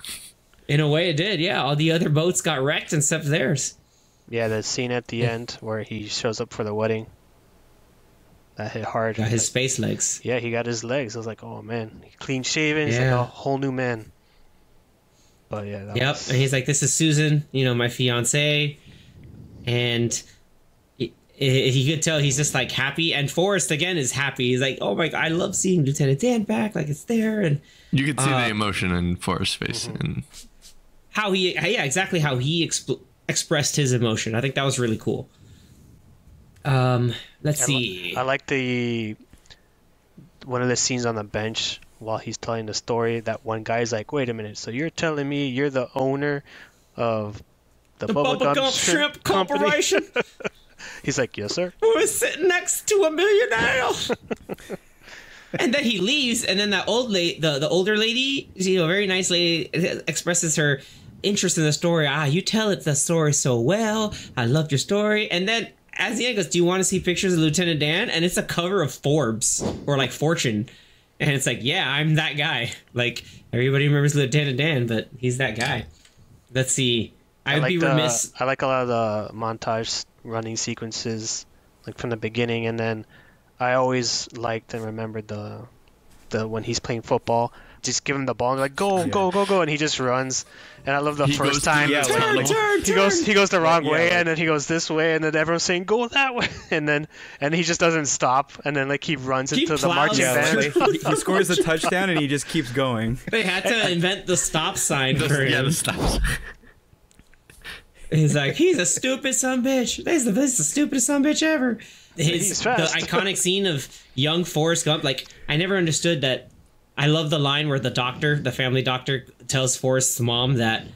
In a way, it did. Yeah, all the other boats got wrecked except theirs. Yeah, the scene at the end where he shows up for the wedding. That hit hard. Got his space legs. Yeah, he got his legs. I was like, oh man, clean shaven. He's Yeah. like a whole new man. But yeah. Yep, and he's like, "This is Susan, my fiance," and he could tell he's just like happy. And Forrest again is happy. He's like, "Oh my God, I love seeing Lieutenant Dan back. Like it's there." And You could see the emotion in Forrest's face, and how exactly how he expressed his emotion. I think that was really cool. Let's see. I like one of the scenes on the bench while he's telling the story. That one guy's like, "Wait a minute, so you're telling me you're the owner of the Bubba Gump Shrimp Corporation?" He's like, "Yes, sir." Who is sitting next to a millionaire? And then he leaves, and then that old lady, the older lady, very nice lady, expresses her interest in the story. You tell it the story so well. I loved your story. And then as the end goes, "Do you want to see pictures of Lieutenant Dan?" And it's a cover of Forbes or like Fortune. And it's like, yeah, I'm that guy. Like, everybody remembers Lieutenant Dan, but he's that guy. Let's see. I would be remiss. I like a lot of the montage running sequences, like from the beginning, and then I always liked and remembered the when he's playing football. Just give him the ball and like go, and he just runs. And I love the first time he goes the wrong way, and then he goes this way, and then everyone's saying go that way, and he just doesn't stop, and then like he runs into the marching band. He scores a touchdown and he just keeps going. They had to invent the stop sign for him. Yeah, the stop sign. He's like, he's a stupid son bitch. This is the stupidest son bitch ever. The iconic scene of young Forrest Gump. Like, I never understood that. I love the line where the family doctor, tells Forrest's mom that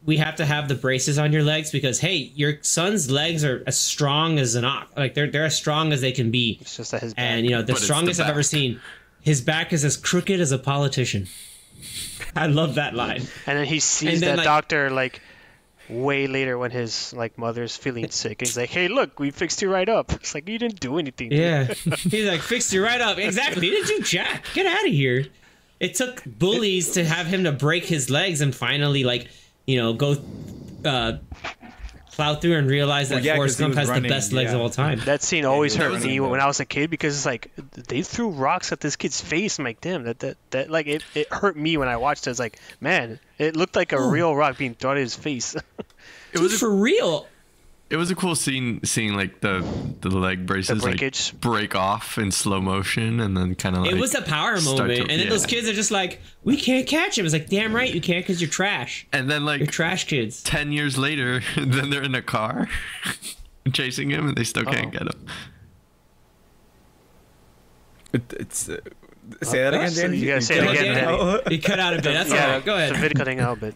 we have to have the braces on your legs because, hey, your son's legs are as strong as an ox. Like, they're as strong as they can be. It's just that his back. And, the strongest I've ever seen. His back is as crooked as a politician. I love that line. And then he sees that doctor, like, way later when his mother's feeling sick. He's like, "Hey, look, we fixed you right up." It's like, you didn't do anything. Yeah. He's like, "Fixed you right up." Exactly. He didn't do jack. Get out of here. It took bullies to have him to break his legs and finally go plow through and realize that Forrest Gump has the best legs of all time. That scene always hurt me when I was a kid because it's like they threw rocks at this kid's face. I'm like, damn, that like it hurt me when I watched it. It's like, man, it looked like a real rock being thrown at his face. It was for real. It was a cool scene seeing like the leg braces like break off in slow motion and then kind of like it was a power moment. And then those kids are just like, we can't catch him. It's like, damn right you can't because you're trash. And then like you're trash kids. 10 years later, then they're in a car chasing him and they still can't get him. Say that again, Dan. You gotta say it again, Danny. You cut out a bit. That's all right. Go ahead. The vid cutting out a bit.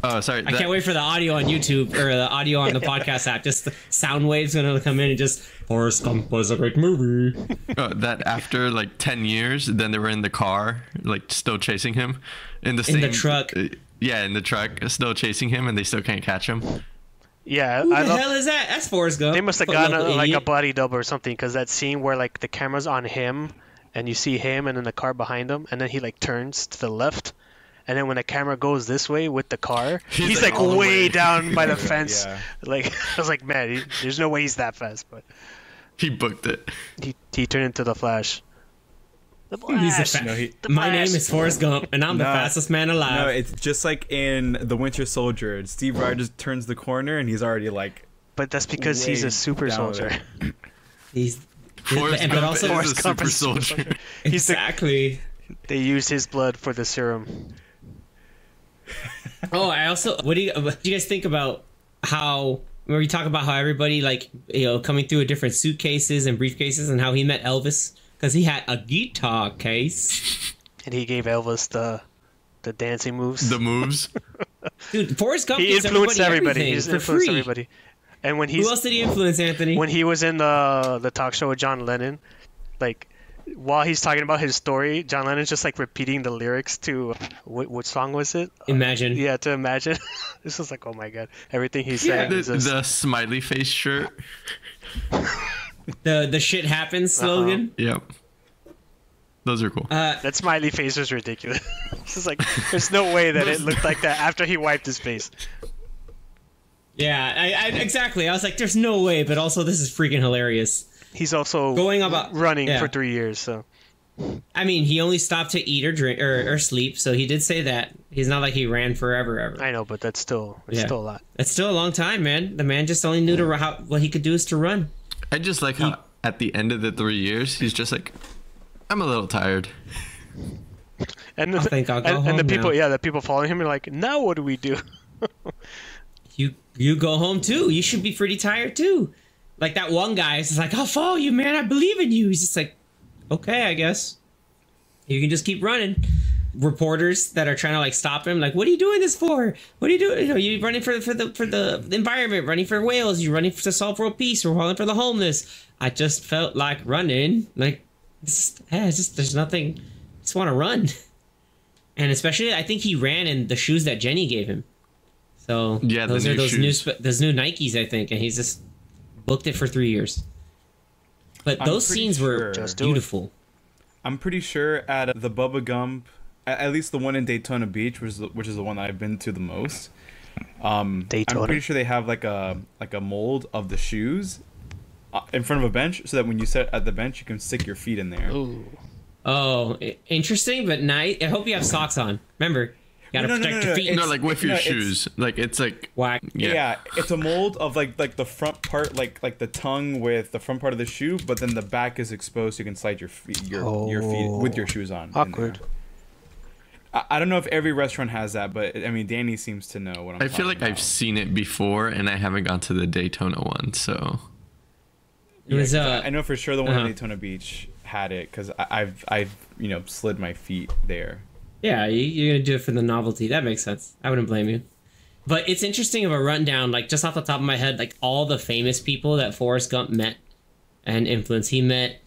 Oh, sorry. I can't wait for the audio on YouTube or the audio on the podcast app. Just the sound waves gonna come in and just Forrest Gump was a great movie. That after like 10 years, then they were in the car, like still chasing him in the truck. Yeah, in the truck, still chasing him, and they still can't catch him. Yeah, who the hell is that? That's Forrest Gump. They must have gotten like a body double or something because that scene where like the camera's on him and you see him and then the car behind him, and then he like turns to the left. And then when the camera goes this way with the car, he's like way down by the fence. Yeah. Like I was like, man, there's no way he's that fast. But he booked it. He turned into the Flash. The Flash. My name is Forrest Gump, and I'm the fastest man alive. No, it's just like in The Winter Soldier. Steve Rogers turns the corner, and he's already like. But that's because he's a super soldier. Forrest Gump is a super soldier. Exactly. They used his blood for the serum. Oh, I also what do you guys think about how when we talk about how everybody coming through with different suitcases and briefcases and how he met Elvis because he had a guitar case. And he gave Elvis the dancing moves. The moves. Dude, Forrest Gump He gives influenced everybody. everything He just for influenced free. everybody. And when Who else did he influence, Anthony? when he was in the talk show with John Lennon, like while he's talking about his story, John Lennon's just like repeating the lyrics to what song was it? Imagine. Yeah, to Imagine. This was like, oh my god, everything he's saying is just... The smiley face shirt. The shit happens slogan. Yep. Those are cool. That smiley face was ridiculous. It's just like, there's no way that it looked like that after he wiped his face. Yeah, I exactly. I was like, there's no way, but also this is freaking hilarious. He's also Going about running yeah. for 3 years, so... I mean, he only stopped to eat or drink or sleep, so he did say that. He's not like he ran forever, ever. I know, but that's still still a lot. That's still a long time, man. The man just only knew what he could do is to run. I just like how at the end of the 3 years, he's just like, I'm a little tired. And I think I'll go and home the people, now. the people following him are like, now what do we do? You go home too. You should be pretty tired too. Like that one guy is just like, I'll follow you, man. I believe in you. He's just like, okay, I guess. You can just keep running. Reporters that are trying to like stop him, like, what are you doing this for? What are you doing? You know, you're running for the environment, running for whales, you're running to solve world peace, we're running for the homeless. I just felt like running. Like, it's just there's nothing. I just want to run. And especially, I think he ran in the shoes that Jenny gave him. So Yeah, those the are new those shoes. those new Nikes, I think, and he's just booked it for 3 years. But I'm those pretty scenes were sure- Just do it. beautiful. I'm pretty sure at the Bubba Gump, at least the one in Daytona Beach, which is the one that I've been to the most. I'm Daytona. pretty sure they have like a mold of the shoes in front of a bench, so that when you sit at the bench, you can stick your feet in there. Ooh. Oh, interesting, but nice. I hope you have socks on. Remember, you gotta No, no, protect no, your no, feet. it's- No, like with your no, it's- shoes. Like it's like Whack. Yeah. It's a mold of like the front part, like the tongue with the front part of the shoe, but then the back is exposed, so you can slide your feet with your shoes on. in Awkward. there. I don't know if every restaurant has that, but I mean, Danny seems to know what I'm I feel like talking I've seen it before, and I haven't gone to the Daytona one. So It was I know for sure the one uh-huh. in Daytona Beach had it, because I've slid my feet there. yeah, you're gonna do it for the novelty. That makes sense. I wouldn't blame you. But it's interesting of a rundown, like just off the top of my head, like all the famous people that Forrest Gump met and influenced. He met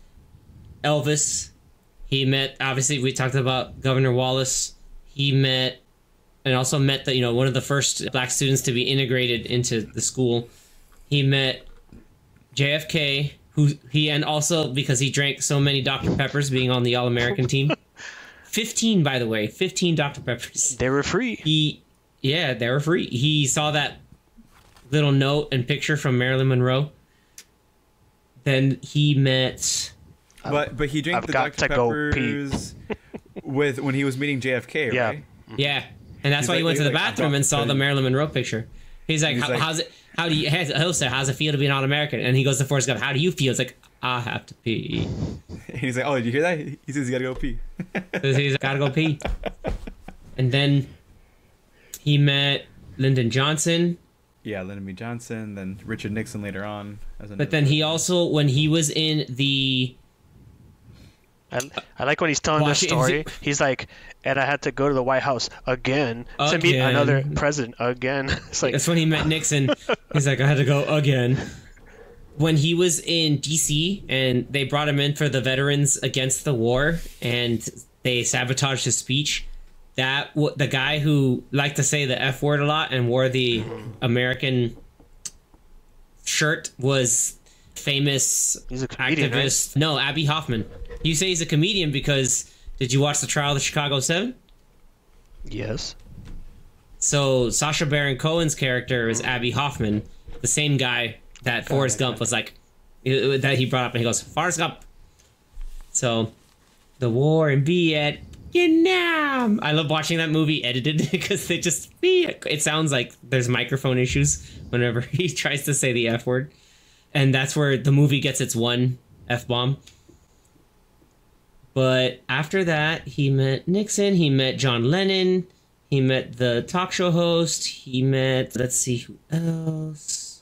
Elvis. He met, obviously, we talked about Governor Wallace. He met, and also met the one of the first black students to be integrated into the school. He met JFK, and also because he drank so many Dr. Peppers, being on the All-American team. 15, by the way, 15 Dr. Peppers. They were free. They were free. He saw that little note and picture from Marilyn Monroe. Then he met. But he drank I've the got Dr. to go pee. Peppers when he was meeting JFK, Yeah. right? Yeah, and that's He's why he like- went to the he's like, bathroom and saw the Marilyn Monroe picture. He's like, He's like- how's it? How do you? He'll say, how's it feel to be an All-American? And he goes to Forrest Gump. How do you feel? It's like, I have to pee. And he's like, "Oh, did you hear that?" He says he gotta go pee. He's like, gotta go pee. And then he met Lyndon Johnson. Yeah, Lyndon B. Johnson, then Richard Nixon later on. But then he also, when he was in the I like when he's telling the Washington- story. He's like, and I had to go to the White House again to meet Again. another president again. It's like, That's when he met Nixon. He's like, I had to go again. When he was in DC and they brought him in for the Veterans Against the War and they sabotaged his speech, the guy who liked to say the F word a lot and wore the American shirt was famous He's a comedian, activist. No, Abby Hoffman. You say he's a comedian because did you watch the trial of the Chicago 7? yes. So Sacha Baron Cohen's character is Abby Hoffman, the same guy that Forrest Gump was like, that he brought up, and he goes, Forrest Gump. So, the war in Vietnam. I love watching that movie edited because it sounds like there's microphone issues whenever he tries to say the F word. And that's where the movie gets its one F-bomb. But after that, he met Nixon, he met John Lennon, he met the talk show host, he met, let's see, who else?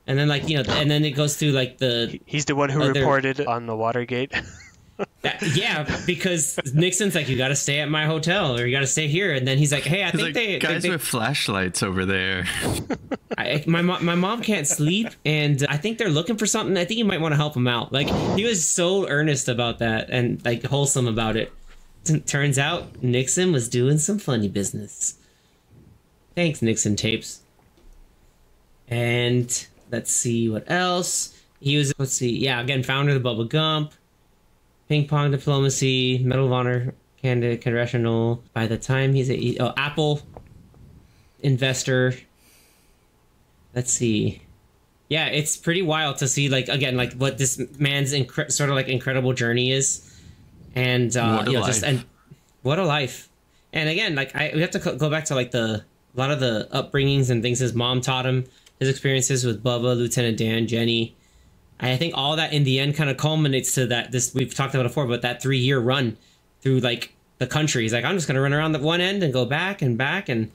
And then, and then it goes through, like, He's the one who Other- reported on the Watergate. Yeah, because Nixon's like, you got to stay at my hotel or you got to stay here, and then he's like, hey, I think like, guys with flashlights over there. My mom can't sleep, and I think they're looking for something. I think you might want to help them out. Like, he was so earnest about that and like wholesome about it. Turns out Nixon was doing some funny business. Thanks, Nixon tapes. And let's see what else. He was, let's see, yeah, again, founder of the Bubba Gump, ping pong diplomacy, Medal of Honor candidate, congressional. By the time he's Apple investor. Let's see. Yeah, it's pretty wild to see, like, again, like what this man's sort of like incredible journey is. And and what a life. And again, like we have to go back to like a lot of the upbringings and things his mom taught him, his experiences with Bubba, Lieutenant Dan, Jenny. I think all that in the end kind of culminates to that. This we've talked about before, but that 3-year run through like the country. He's like, I'm just gonna run around the one end and go back, and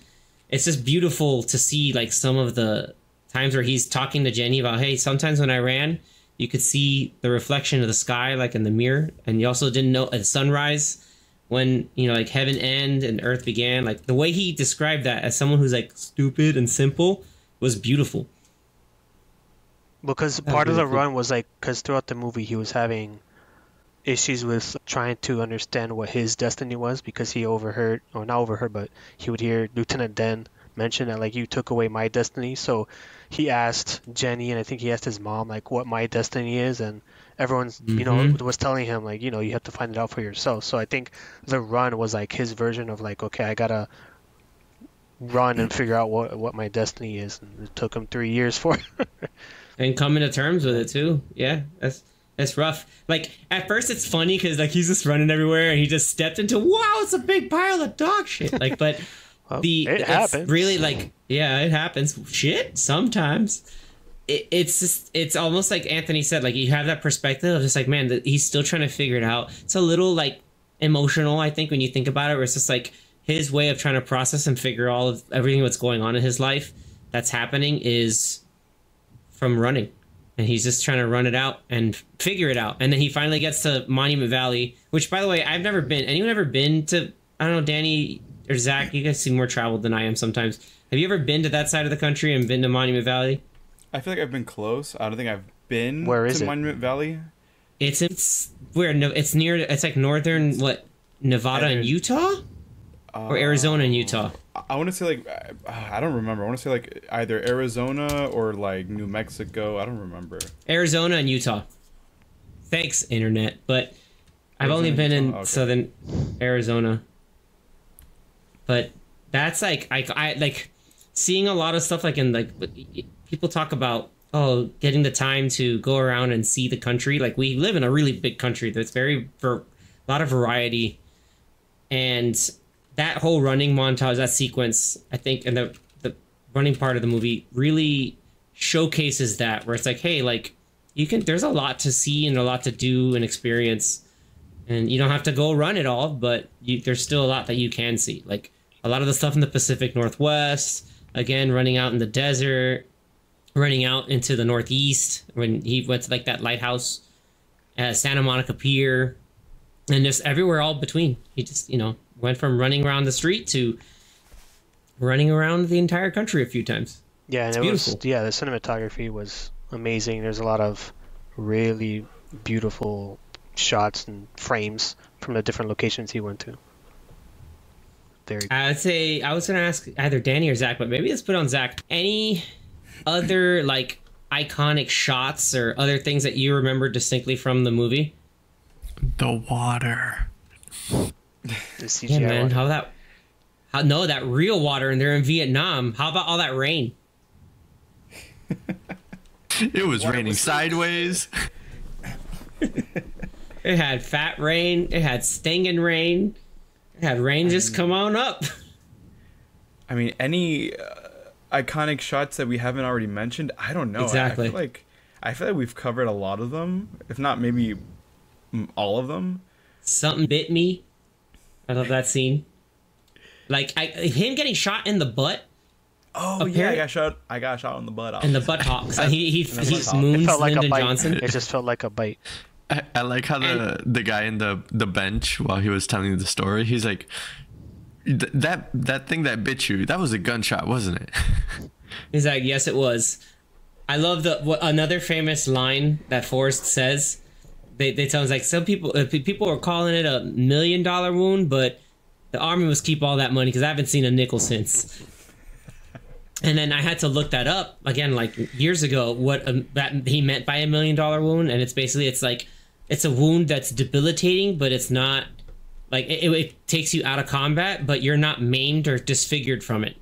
it's just beautiful to see like some of the times where he's talking to Jenny about, hey, sometimes when I ran, you could see the reflection of the sky like in the mirror, and you also didn't know a sunrise when, you know, like heaven ended and earth began. Like the way he described that as someone who's like stupid and simple was beautiful. Because part of the run was like, because throughout the movie he was having issues with trying to understand what his destiny was, because he overheard, or not overheard, but he would hear Lieutenant Dan mention that like, you took away my destiny. So he asked Jenny, and I think he asked his mom like what my destiny is, and everyone's you know was telling him like, you know, you have to find it out for yourself. So I think the run was like his version of like, okay, I gotta run and figure out what my destiny is, and it took him 3 years for it. And coming to terms with it too. Yeah, that's rough. Like at first it's funny because like he's just running everywhere and he just stepped into, wow, it's a big pile of dog shit. Like, but well, it happens. Really, like, yeah, it happens. Shit, sometimes. It's almost like Anthony said, like you have that perspective of just like, man, he's still trying to figure it out. It's a little like emotional, I think, when you think about it, where it's just like his way of trying to process and figure all of everything that's going on in his life that's happening is from running, and he's just trying to run it out and figure it out. And then he finally gets to Monument Valley, which, by the way, I've never been. Anyone ever been to? I don't know, Danny or Zach, you guys seem more traveled than I am sometimes. Have you ever been to that side of the country and been to Monument Valley? I feel like I've been close. I don't think I've been Where is to it? Monument Valley. It's where it's near. It's like northern Nevada and Utah, or Arizona and Utah. I want to say like I don't remember. I want to say like either Arizona or like New Mexico. I don't remember. Arizona and Utah. Thanks, internet. But I've only been in southern Arizona. But that's like I like seeing a lot of stuff like in like people talk about getting the time to go around and see the country. Like we live in a really big country that's very for a lot of variety, and that whole running montage, that sequence, I think, and the running part of the movie really showcases that, where it's like, hey, like there's a lot to see and a lot to do and experience, and you don't have to go run it all, but there's still a lot that you can see. Like a lot of the stuff in the Pacific Northwest, again, running out in the desert, running out into the Northeast when he went to like that lighthouse at Santa Monica Pier, and just everywhere all between. He just, went from running around the street to running around the entire country a few times. Yeah, and it's beautiful. The cinematography was amazing. There's a lot of really beautiful shots and frames from the different locations he went to. I'd say I was going to ask either Danny or Zach, but maybe let's put on Zach. Any other like iconic shots or other things that you remember distinctly from the movie? The water. The CGI yeah, man. water. That real water, and they're in Vietnam. How about all that rain? It was raining sideways. It had fat rain. It had stinging rain. It had rain just come on up. I mean, any iconic shots that we haven't already mentioned? I don't know. Exactly. I feel like we've covered a lot of them, if not maybe all of them. Something bit me. I love that scene. Like him getting shot in the butt. Oh yeah, I got shot in the butt. In the butthocks. He moons like Lyndon Johnson. It just felt like a bite. I like how the guy in the bench while he was telling the story, he's like, that thing that bit you, that was a gunshot, wasn't it? He's like, yes, it was. I love another famous line that Forrest says. They tell us like some people were calling it $1 million wound, but the army must keep all that money because I haven't seen a nickel since. And then I had to look that up again, like years ago, what that he meant by $1 million wound, and it's basically it's a wound that's debilitating, but it's not like it takes you out of combat, but you're not maimed or disfigured from it.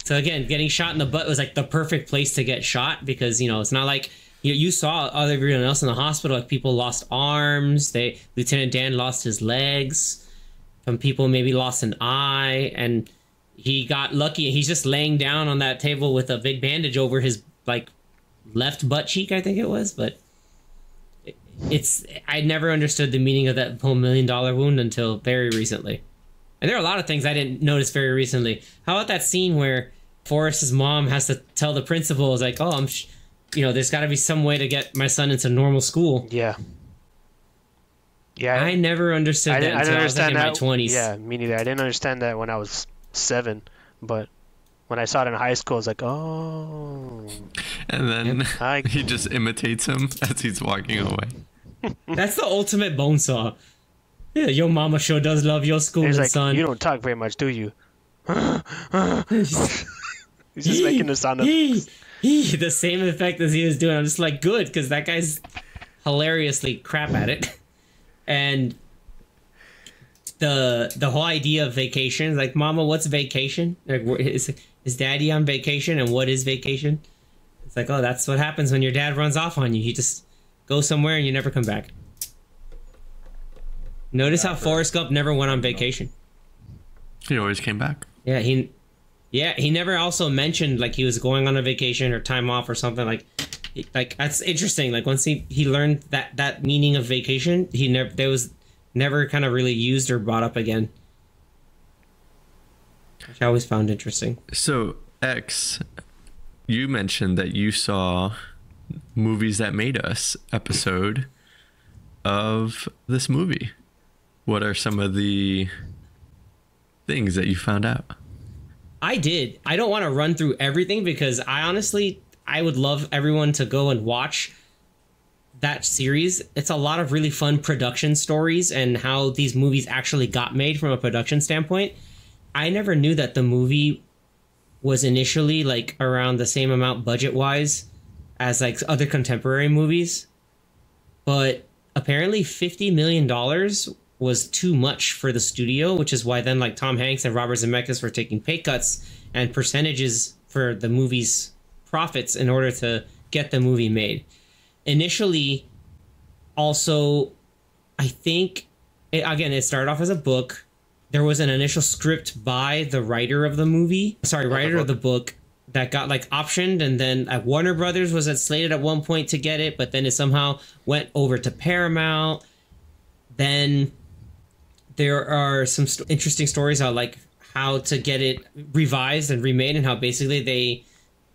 So again, getting shot in the butt was like the perfect place to get shot because, you know, it's not like you saw everyone else in the hospital. Like people lost arms. Lieutenant Dan lost his legs. Some people maybe lost an eye, and he got lucky. He's just laying down on that table with a big bandage over his like left butt cheek, I think it was. But I never understood the meaning of that $1 million wound until very recently. And there are a lot of things I didn't notice very recently. How about that scene where Forrest's mom has to tell the principal, is like, oh, there's got to be some way to get my son into normal school. Yeah. Yeah. I never understood that until I was like in my 20s. Yeah, me neither. I didn't understand that when I was 7, but when I saw it in high school, I was like, oh. And then he just imitates him as he's walking away. That's the ultimate bone saw. Yeah, your mama sure does love your school, like, son. You don't talk very much, do you? He's just making the sound of... the same effect as he was doing. I'm just like, good, because that guy's hilariously crap at it. And the whole idea of vacation, like, mama, what's vacation? Like, is daddy on vacation, and what is vacation? It's like, oh, that's what happens when your dad runs off on you. You just go somewhere and you never come back. Notice how Forrest Gump never went on vacation. He always came back. Yeah, he never also mentioned like he was going on a vacation or time off or something. Like that's interesting. Like once he learned that meaning of vacation, there was never kind of really used or brought up again, which I always found interesting. So X, you mentioned that you saw Movies That Made Us episode of this movie. What are some of the things that you found out? I did. I don't want to run through everything because I would love everyone to go and watch that series. It's a lot of really fun production stories and how these movies actually got made from a production standpoint. I never knew that the movie was initially like around the same amount budget-wise as like other contemporary movies. But apparently $50 million was too much for the studio, which is why then like Tom Hanks and Robert Zemeckis were taking pay cuts and percentages for the movie's profits in order to get the movie made. Initially, also, I think, it started off as a book. There was an initial script by the writer of the book that got like optioned, and then Warner Brothers was slated at one point to get it, but then it somehow went over to Paramount. Then there are some interesting stories on like how to get it revised and remade, and how basically they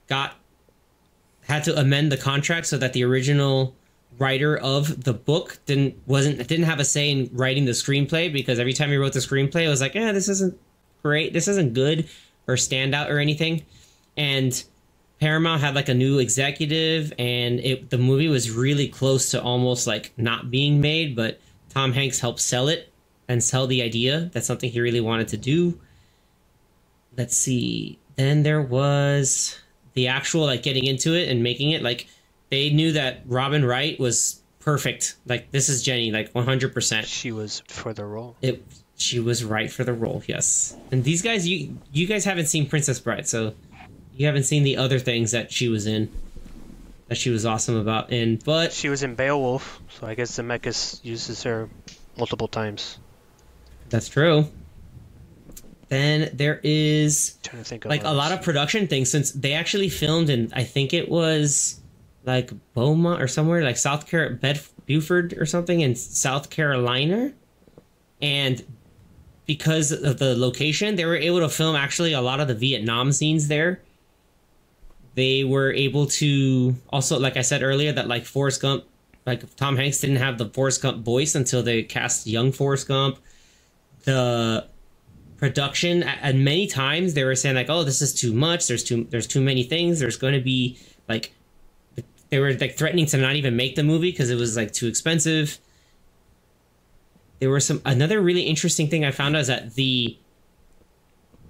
had to amend the contract so that the original writer of the book didn't have a say in writing the screenplay, because every time he wrote the screenplay, it was like, this isn't great, this isn't good or stand out or anything. And Paramount had like a new executive, and the movie was really close to almost like not being made, but Tom Hanks helped sell it and sell the idea. That's something he really wanted to do. Let's see. Then there was the actual like getting into it and making it. Like they knew that Robin Wright was perfect. Like this is Jenny, like 100%. She was for the role. She was right for the role, yes. And these guys, you guys haven't seen Princess Bride, so you haven't seen the other things that she was in, that she was awesome about. But she was in Beowulf, so I guess Zemeckis uses her multiple times. That's true. Then there is trying to think of like a lot of production things, since they actually filmed in, I think it was like Beaumont or somewhere like Beaufort or something in South Carolina. And because of the location, they were able to film actually a lot of the Vietnam scenes there. They were able to also, like I said earlier, that like Forrest Gump like Tom Hanks didn't have the Forrest Gump voice until they cast young Forrest Gump. The production, and many times they were saying like, oh, this is too much, there's too many things, there's going to be like, they were like threatening to not even make the movie because it was like too expensive. There were another really interesting thing I found out is that the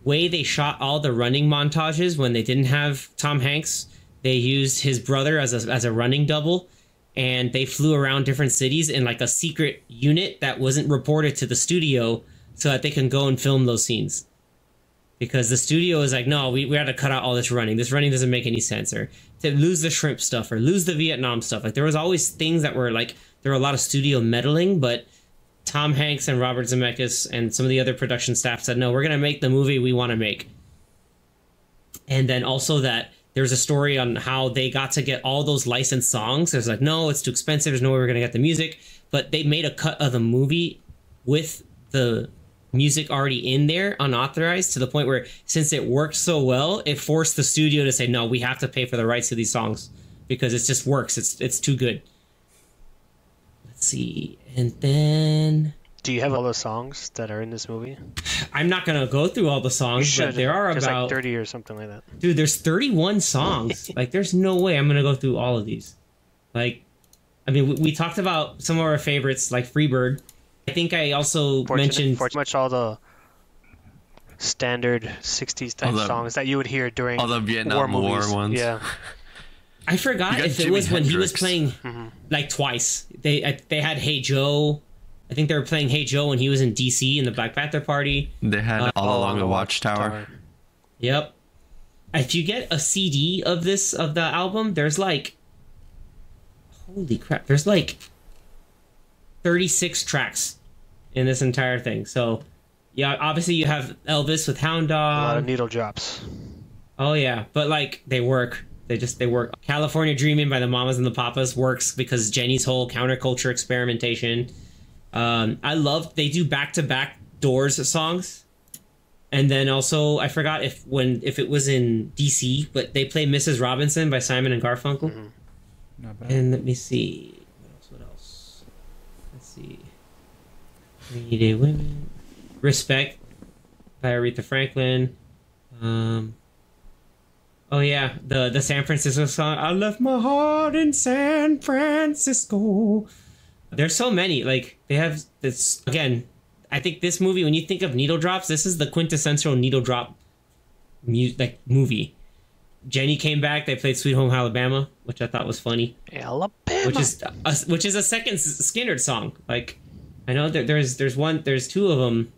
way they shot all the running montages when they didn't have Tom Hanks, they used his brother as a running double, and they flew around different cities in like a secret unit that wasn't reported to the studio so that they can go and film those scenes. Because the studio is like, no, we had to cut out all this running. This running doesn't make any sense. Or to lose the shrimp stuff or lose the Vietnam stuff. Like there was always things that were like, there were a lot of studio meddling, but Tom Hanks and Robert Zemeckis and some of the other production staff said, no, we're going to make the movie we want to make. And then also that there's a story on how they got to get all those licensed songs. There's like, no, it's too expensive. There's no way we're going to get the music. But they made a cut of the movie with the music already in there, unauthorized, to the point where since it worked so well, it forced the studio to say, no, we have to pay for the rights to these songs because it just works. It's too good. Let's see. And then... Do you have all the songs that are in this movie? I'm not going to go through all the songs, but there are about... like 30 or something like that. Dude, there's 31 songs. Like, there's no way I'm going to go through all of these. Like, I mean, we talked about some of our favorites, like Freebird. I think I also mentioned... Pretty much all the standard 60s type songs that you would hear during all the Vietnam War ones. Yeah. I forgot if it was when he was playing, like, twice. They had Hey Joe. I think they were playing Hey Joe when he was in DC in the Black Panther party. They had All Along the Watchtower. Yep. If you get a CD of the album, there's like... Holy crap. There's like 36 tracks in this entire thing. So, yeah, obviously you have Elvis with Hound Dog. A lot of needle drops. Oh, yeah. But, like, they work. They work. California Dreaming by the Mamas and the Papas works because Jenny's whole counterculture experimentation. I love they do back-to-back Doors songs. And then also, I forgot if it was in DC, but they play Mrs. Robinson by Simon and Garfunkel. Mm-hmm. Not bad. And let me see. What else? Let's see. Rainy Day Women. Respect by Aretha Franklin. Oh yeah, the San Francisco song. I left my heart in San Francisco. There's so many. Like, they have this again. I think this movie, when you think of needle drops, this is the quintessential needle drop movie. Jenny came back. They played Sweet Home Alabama, which I thought was funny. Alabama, which is a second Skynyrd song. Like, I know that there's two of them.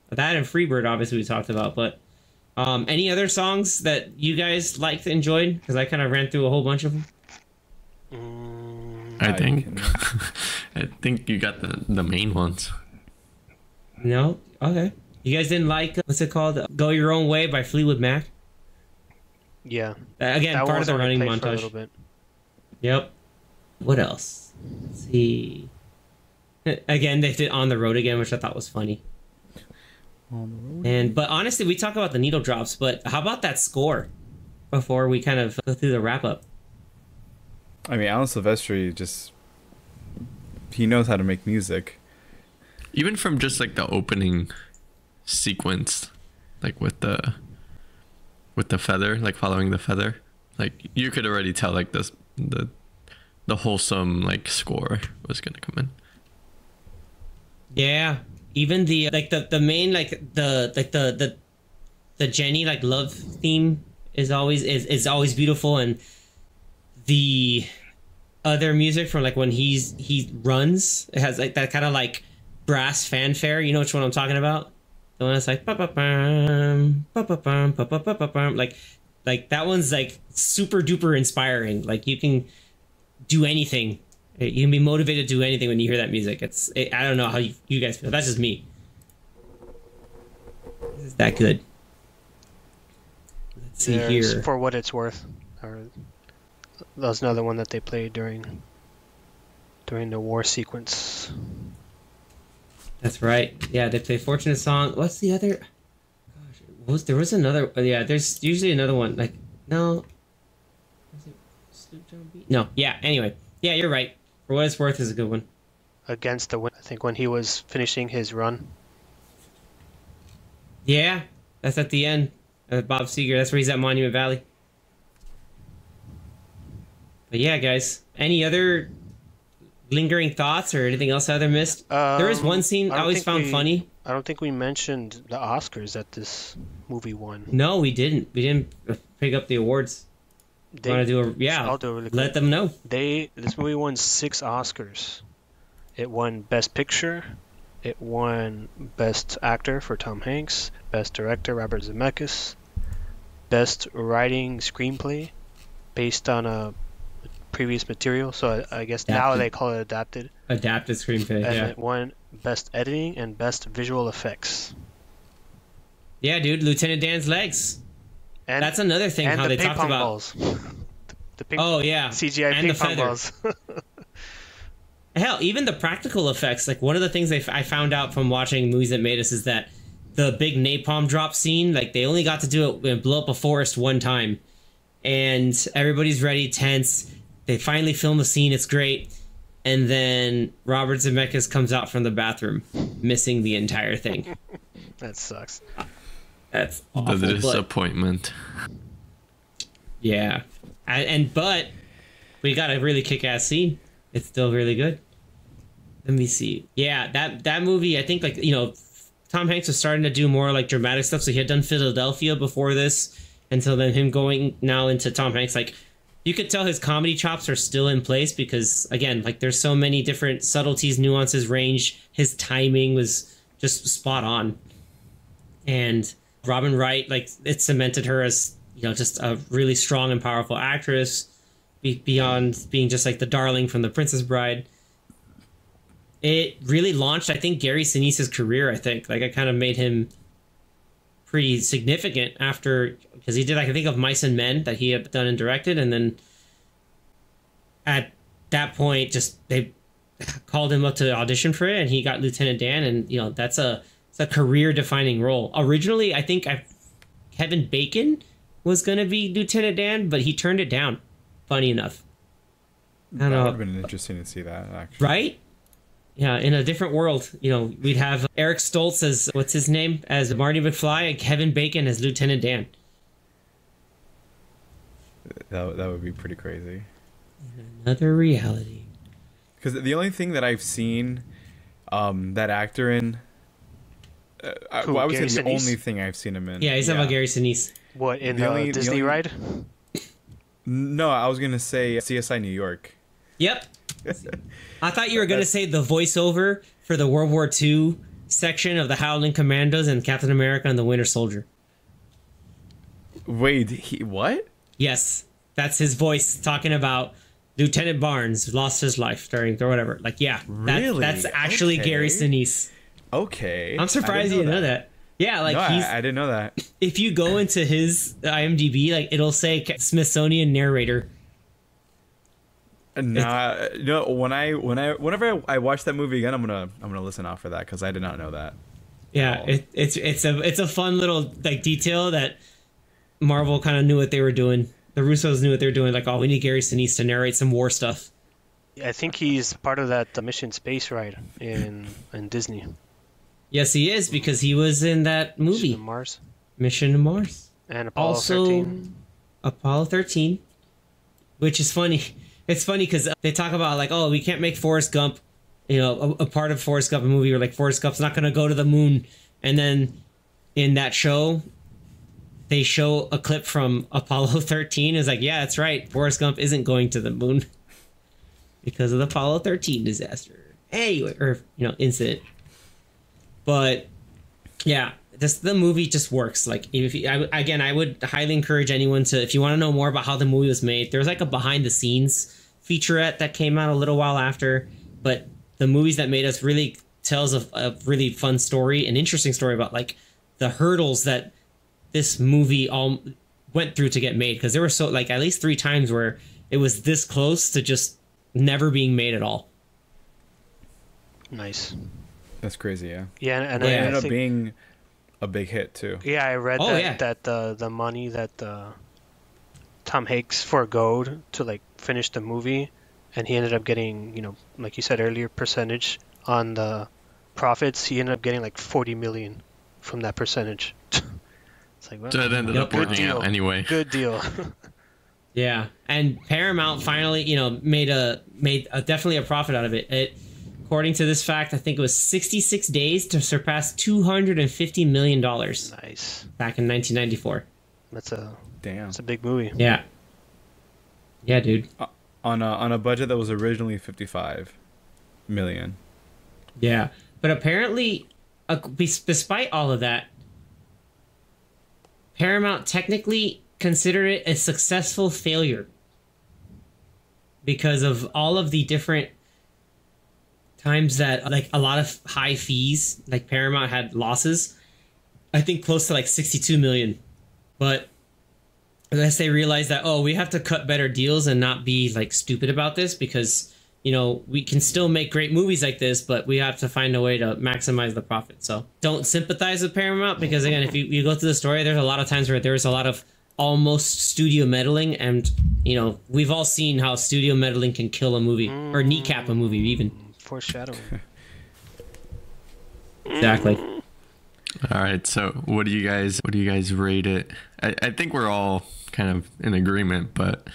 That and Freebird, obviously, we talked about. But any other songs that you guys liked, enjoyed? Because I kind of ran through a whole bunch of them. I think you got the main ones. No? Okay. You guys didn't like, what's it called? Go Your Own Way by Fleetwood Mac? Yeah. Again, that part of the running montage. For a montage. little bit. Yep. What else? Let's see. Again, they did On the Road Again, which I thought was funny. But honestly, we talk about the needle drops, but how about that score before we kind of go through the wrap up? I mean, Alan Silvestri he knows how to make music. Even from just like the opening sequence, like with the feather, like following the feather, like you could already tell like the wholesome like score was gonna come in. Yeah, even the main the Jenny like love theme is always beautiful, and the other music from like when he runs, it has like that kind of like brass fanfare. You know which one I'm talking about? The one that's like ba-ba-bum, ba-ba-bum, ba-ba-ba-ba-bum. Like that one's like super duper inspiring. Like you can do anything. You can be motivated to do anything when you hear that music. I don't know how you guys feel. That's just me. It's that good. Let's see here. For What It's Worth. That was another one that they played during the war sequence. That's right. Yeah, they play Fortunate Song. What's the other? Gosh, there was another. Yeah, there's usually another one. Like, no. Was it Sloop John Beat? No. Yeah. Anyway. Yeah, you're right. For what it's worth, is a good one. against the I think when he was finishing his run. Yeah, that's at the end. Bob Seger. That's where he's at Monument Valley. But yeah, guys. Any other lingering thoughts or anything else I either missed? There is one scene I always found funny. I don't think we mentioned the Oscars that this movie won. No, we didn't. We didn't pick up the awards. Want to do a I'll do it really quick. Let them know. This movie won 6 Oscars. It won Best Picture. It won Best Actor for Tom Hanks. Best Director Robert Zemeckis. Best Writing Screenplay based on a previous material. So I guess now they call it adapted. Adapted screenplay. And Yeah. it won Best Editing and Best Visual Effects. Yeah, dude. Lieutenant Dan's legs. And That's another thing and how the they ping talked pong about. balls. The ping, Oh yeah, CGI and ping the pong feather. balls. Hell, even the practical effects. Like one of the things I found out from watching Movies That Made Us is that the big napalm drop scene, like they only got to do it and blow up a forest one time, and everybody's ready, tense. They finally film the scene. It's great. And then Robert Zemeckis comes out from the bathroom, missing the entire thing. That sucks. That's awful. The But, disappointment. yeah, but we got a really kick-ass scene. It's still really good. Let me see. Yeah, that movie. I think Tom Hanks was starting to do more like dramatic stuff. So he had done Philadelphia before this, until then him going now into Tom Hanks. Like you could tell his comedy chops are still in place because again, like there's so many different subtleties, nuances, range. His timing was just spot on, and Robin Wright, like it cemented her as just a really strong and powerful actress beyond being just like the darling from The Princess Bride. It really launched, I think, Gary Sinise's career. I think like it kind of made him pretty significant after, because he did I think of Mice and Men that he had done and directed, and then at that point just they called him up to audition for it and he got Lieutenant Dan, and it's a career defining role. Originally I think Kevin Bacon was going to be Lieutenant Dan, but he turned it down, funny enough. I don't know. That would have been interesting to see that, actually. Right? Yeah, in a different world, we'd have Eric Stoltz as, what's his name, as Marty McFly, and Kevin Bacon as Lieutenant Dan. That would be pretty crazy. Another reality. Because the only thing that I've seen that actor in, I would say Gary the Sinise? only thing I've seen him in. Yeah, he's talking about Gary Sinise. What, in The the only- the Disney only- ride? No, I was gonna say CSI New York. Yep. I thought you were going to say the voiceover for the World War II section of the Howling Commandos and Captain America and the Winter Soldier. Wait, what? Yes, that's his voice talking about Lieutenant Barnes lost his life during or whatever. Like, yeah, Really? that's actually Okay. Gary Sinise. Okay. I'm surprised you didn't know that. Yeah, like No, he's. I didn't know that. If you go into his IMDb, like it'll say Smithsonian narrator. Nah, no. Whenever I watch that movie again, I'm gonna listen out for that because I did not know that. Yeah, Oh. it's a fun little like detail that Marvel kind of knew what they were doing. The Russos knew what they were doing. Like, oh, we need Gary Sinise to narrate some war stuff. I think he's part of that Mission Space ride in Disney. Yes, he is, because he was in that movie, Mission to Mars. Mission to Mars. And Apollo Also, 13. Apollo 13, which is funny. It's funny because they talk about like, oh, we can't make Forrest Gump, a part of Forrest Gump, a movie where like Forrest Gump's not going to go to the moon. And then in that show, they show a clip from Apollo 13. It's like, yeah, that's right. Forrest Gump isn't going to the moon because of the Apollo 13 disaster. Anyway, or, incident. But yeah, the movie just works. Like, I would highly encourage anyone to, if you want to know more about how the movie was made, there's like a behind the scenes featurette that came out a little while after. But the Movies That Made Us really tells a really fun story, an interesting story about like the hurdles that this movie all went through to get made. Because there were at least 3 times where it was this close to just never being made at all. Nice. That's crazy, yeah. Yeah, and It I ended up think, being a big hit too. yeah, I read that the money that Tom Hanks forgoed to like finish the movie and he ended up getting, like you said earlier, percentage on the profits. He ended up getting like 40 million from that percentage. It's like, well, So it ended up good working deal. out anyway. Good deal. Yeah, and Paramount finally, made definitely a profit out of it. According to this fact, I think it was 66 days to surpass $250 million Nice. back in 1994. That's a Damn. That's a big movie. Yeah. Yeah, dude. On a budget that was originally 55 million. Yeah, but apparently, despite all of that, Paramount technically considered it a successful failure because of all of the different times that, like, a lot of high fees, like Paramount had losses. I think close to like 62 million, but unless they realize that, oh, we have to cut better deals and not be like stupid about this, because we can still make great movies like this, but we have to find a way to maximize the profit. So don't sympathize with Paramount, because again, if you go through the story, there's a lot of times where there's a lot of almost studio meddling, and we've all seen how studio meddling can kill a movie or kneecap a movie even. Foreshadowing. Exactly. All right, so what do you guys rate it? I think we're all kind of in agreement, but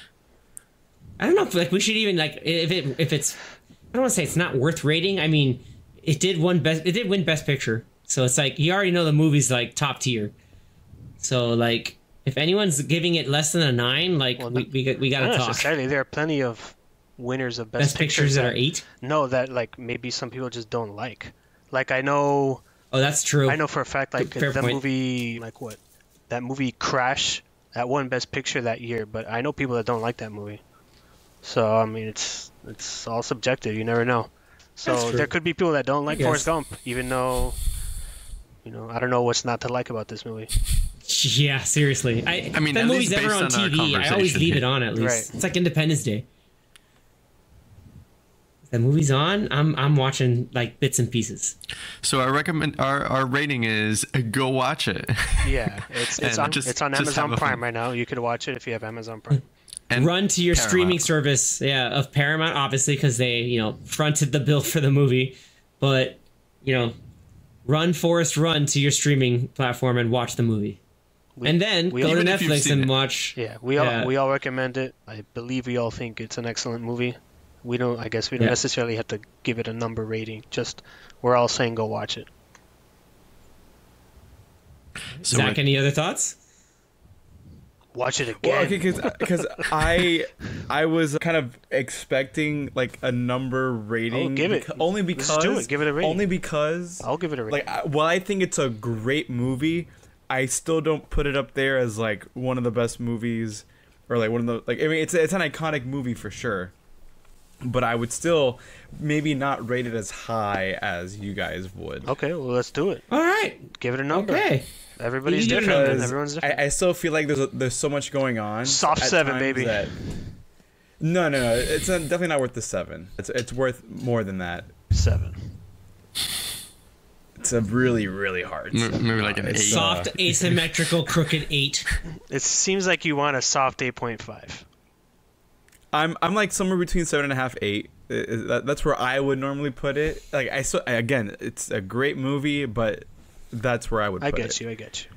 I don't know if we should even if it's, I don't want to say it's not worth rating. I mean, it did win best picture, so it's like you already know the movie's like top tier. So like if anyone's giving it less than a 9, like we gotta Not talk. necessarily. There are plenty of winners of best pictures that are 8. No, that like maybe some people just don't like. Like I know. Oh, that's true. I know for a fact, like Fair the point. movie, that movie Crash, that won Best Picture that year. But I know people that don't like that movie. So I mean, it's all subjective. You never know. That's So true. there could be people that don't like Yes. Forrest Gump, even though, I don't know what's not to like about this movie. Yeah, seriously. I mean, that at movie's least ever on based on our TV, I always conversation leave it here. on at least. Right. It's like Independence Day. If the movie's on, I'm watching like bits and pieces. so I recommend our rating is go watch it. Yeah, it's And on just have Amazon a Prime fun- right now. You could watch it if you have Amazon Prime. And Run to your Paramount. streaming service, of Paramount, obviously, because they, fronted the bill for the movie. But, run, Forrest, run to your streaming platform and watch the movie. And then we go to Even if you've Netflix seen and it. watch. Yeah, we all recommend it. I believe we all think it's an excellent movie. I guess we don't Yeah. necessarily have to give it a number rating. Just we're all saying go watch it. So Zach, with- any other thoughts? Watch it again. Well, okay, because I was kind of expecting like a number rating. give it. Only Let's because do it. Give it a rating. Only because I'll give it a rating. while I think it's a great movie, I still don't put it up there as like one of the best movies, or like one of the I mean, it's an iconic movie for sure. But I would still maybe not rate it as high as you guys would. Okay, well let's do it. All right. Give it a number. Okay. Everybody's You do different. Man. Because Everyone's different. I still feel like there's so much going on. Soft at 7, times baby. No, it's definitely not worth the 7. It's worth more than that. 7. It's a really, really hard. maybe like an It's, 8. Soft, asymmetrical, crooked 8. It seems like you want a soft 8.5. I'm like somewhere between 7.5, 8. That's where I would normally put it. Like again, it's a great movie, but that's where I would. I put get it. you. I get you.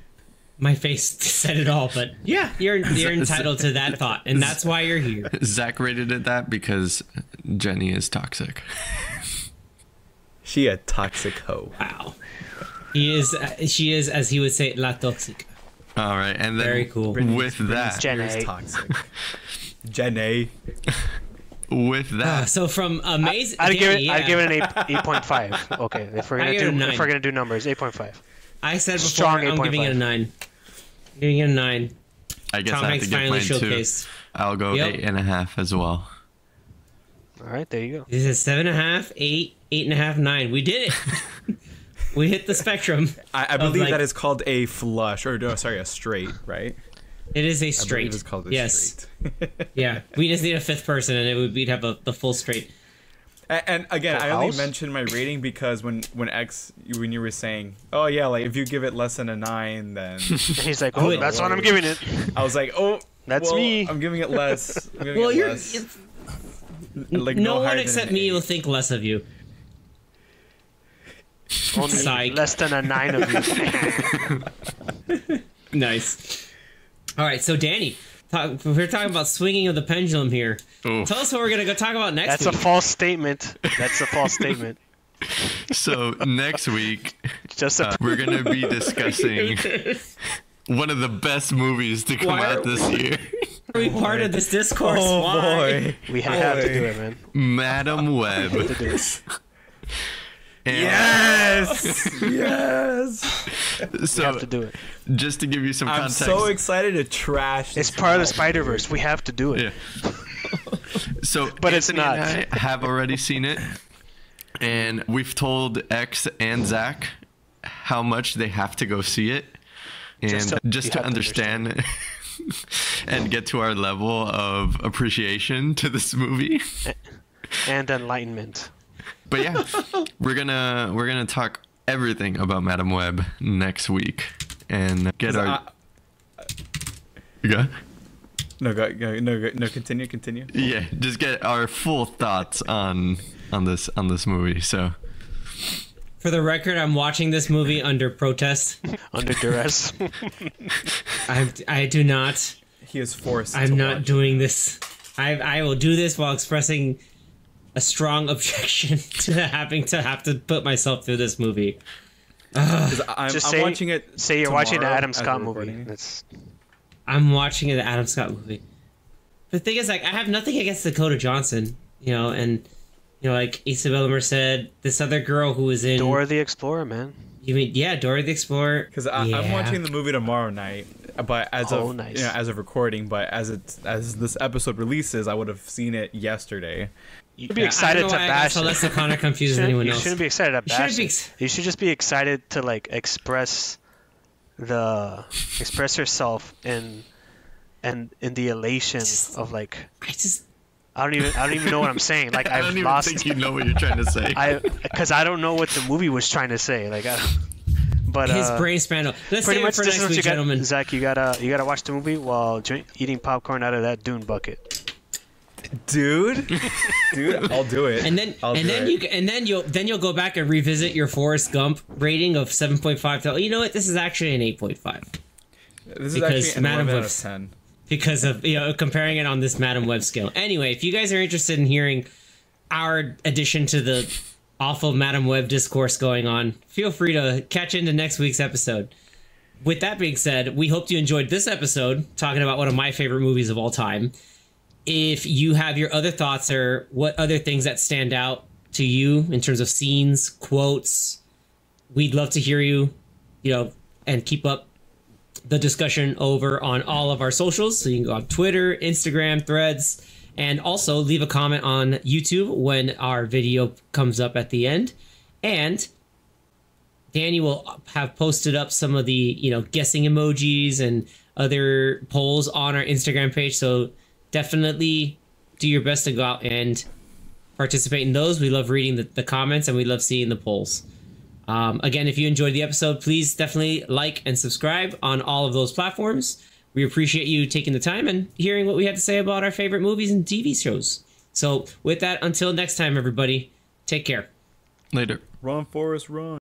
My face said it all, but yeah, you're entitled to that thought, and that's why you're here. Zach rated it that because Jenny is toxic. She a toxic hoe. Wow. She is, as he would say, la toxica. All right, and then Very cool. with that, Jenny. Spears toxic. Jenny. with that, So from amazing, I'd give it. yeah. I'd give it an 8.5. Okay, if we're I give it a 9. gonna do numbers, 8.5. I said before, Strong I'm giving it a 8.5. 9. Giving it a 9. I guess Tom I have Hanks to give finally mine too. showcased. I'll go Yep. 8.5 as well. All right, there you go. This is 7.5, 8, 8.5, 9. We did it. We hit the spectrum. I Of, believe like- that is called a flush, or no, sorry, a straight, right? It is a I straight. believe it's called a yes. straight. Yeah. We just need a 5th person, and we'd have the full straight. And again, Full I only house? mentioned my rating because when you were saying, oh yeah, like if you give it less than a 9, then And he's like, Do oh, it. that's what I'm giving it. I was like, oh, That's well, me. I'm giving it less. I'm giving Well, it you're. less. Like no one higher than except an me 8. will think less of you. Only Psych. less than a 9 of you. Nice. All right, so Danny, we're talking about swinging of the pendulum here. Oof. Tell us what we're gonna go talk about next That's week. a false statement. That's a false statement. So next week, Just a we're gonna be discussing one of the best movies to come Why out are- this year, Are we part of this discourse? Oh Why? boy. we have to do it, man. Madam Web. To do it. And Yes. Yes. We So have to do it. just to give you some I'm context, so excited to trash. It's this part of the film. Spider-Verse. We have to do it. yeah. So, But it's Anthony not. and I have already seen it, and we've told X and Zach how much they have to go see it, and Just just to- to you have to understand and get to our level of appreciation to this movie. And enlightenment. But yeah, we're gonna talk everything about Madam Web next week and get 'Cause our. Go. No, continue. Yeah, just get our full thoughts on this movie. So For the record, I'm watching this movie under protest. Under duress. I do not. He is forced. I'm to not watch. doing this. I will do this while expressing a strong objection to having to put myself through this movie. 'Cause I'm Just watching it. Say you're watching the tomorrow Adam as Scott we're movie. recording. That's I'm watching the Adam Scott movie. The thing is, like, I have nothing against Dakota Johnson, and like Isabella Merced, this other girl who was in. Dora the Explorer, man. You mean Dora the Explorer? Because I'm watching the movie tomorrow night, but as of nice. as of recording, but as this episode releases, I would have seen it yesterday. You should be Yeah, excited I don't to know why bash I got it. Celeste Connor confuses anyone You else. shouldn't be excited to You shouldn't bash be it. ex- You should just be excited to like express yourself in the elation of like I don't even know what I'm saying. Like I I've don't even lost. think you know what you're trying to say. Because I don't know what the movie was trying to say. Like, but His brain span. Let's pretty save it much for this next is what week, you got, gentlemen. Zach. You gotta watch the movie while eating popcorn out of that Dune bucket. Dude, I'll do it. And then you'll go back and revisit your Forrest Gump rating of 7.5. You know what? This is actually an 8.5 This is because actually an Madam 11 out Web's- of 10. because of comparing it on this Madam Web scale. Anyway, if you guys are interested in hearing our addition to the awful Madam Web discourse going on, feel free to catch into next week's episode. With that being said, we hope you enjoyed this episode talking about one of my favorite movies of all time. If you have your other thoughts or what other things that stand out to you in terms of scenes, quotes, we'd love to hear you, and keep up the discussion over on all of our socials. So you can go on Twitter, Instagram, Threads, and also leave a comment on YouTube when our video comes up at the end. And Danny will have posted up some of the, guessing emojis and other polls on our Instagram page. So definitely do your best to go out and participate in those. We love reading the comments and we love seeing the polls. Again, if you enjoyed the episode, please definitely like and subscribe on all of those platforms. We appreciate you taking the time and hearing what we had to say about our favorite movies and TV shows. So with that, until next time, everybody, take care. Later. Run, Forrest, run.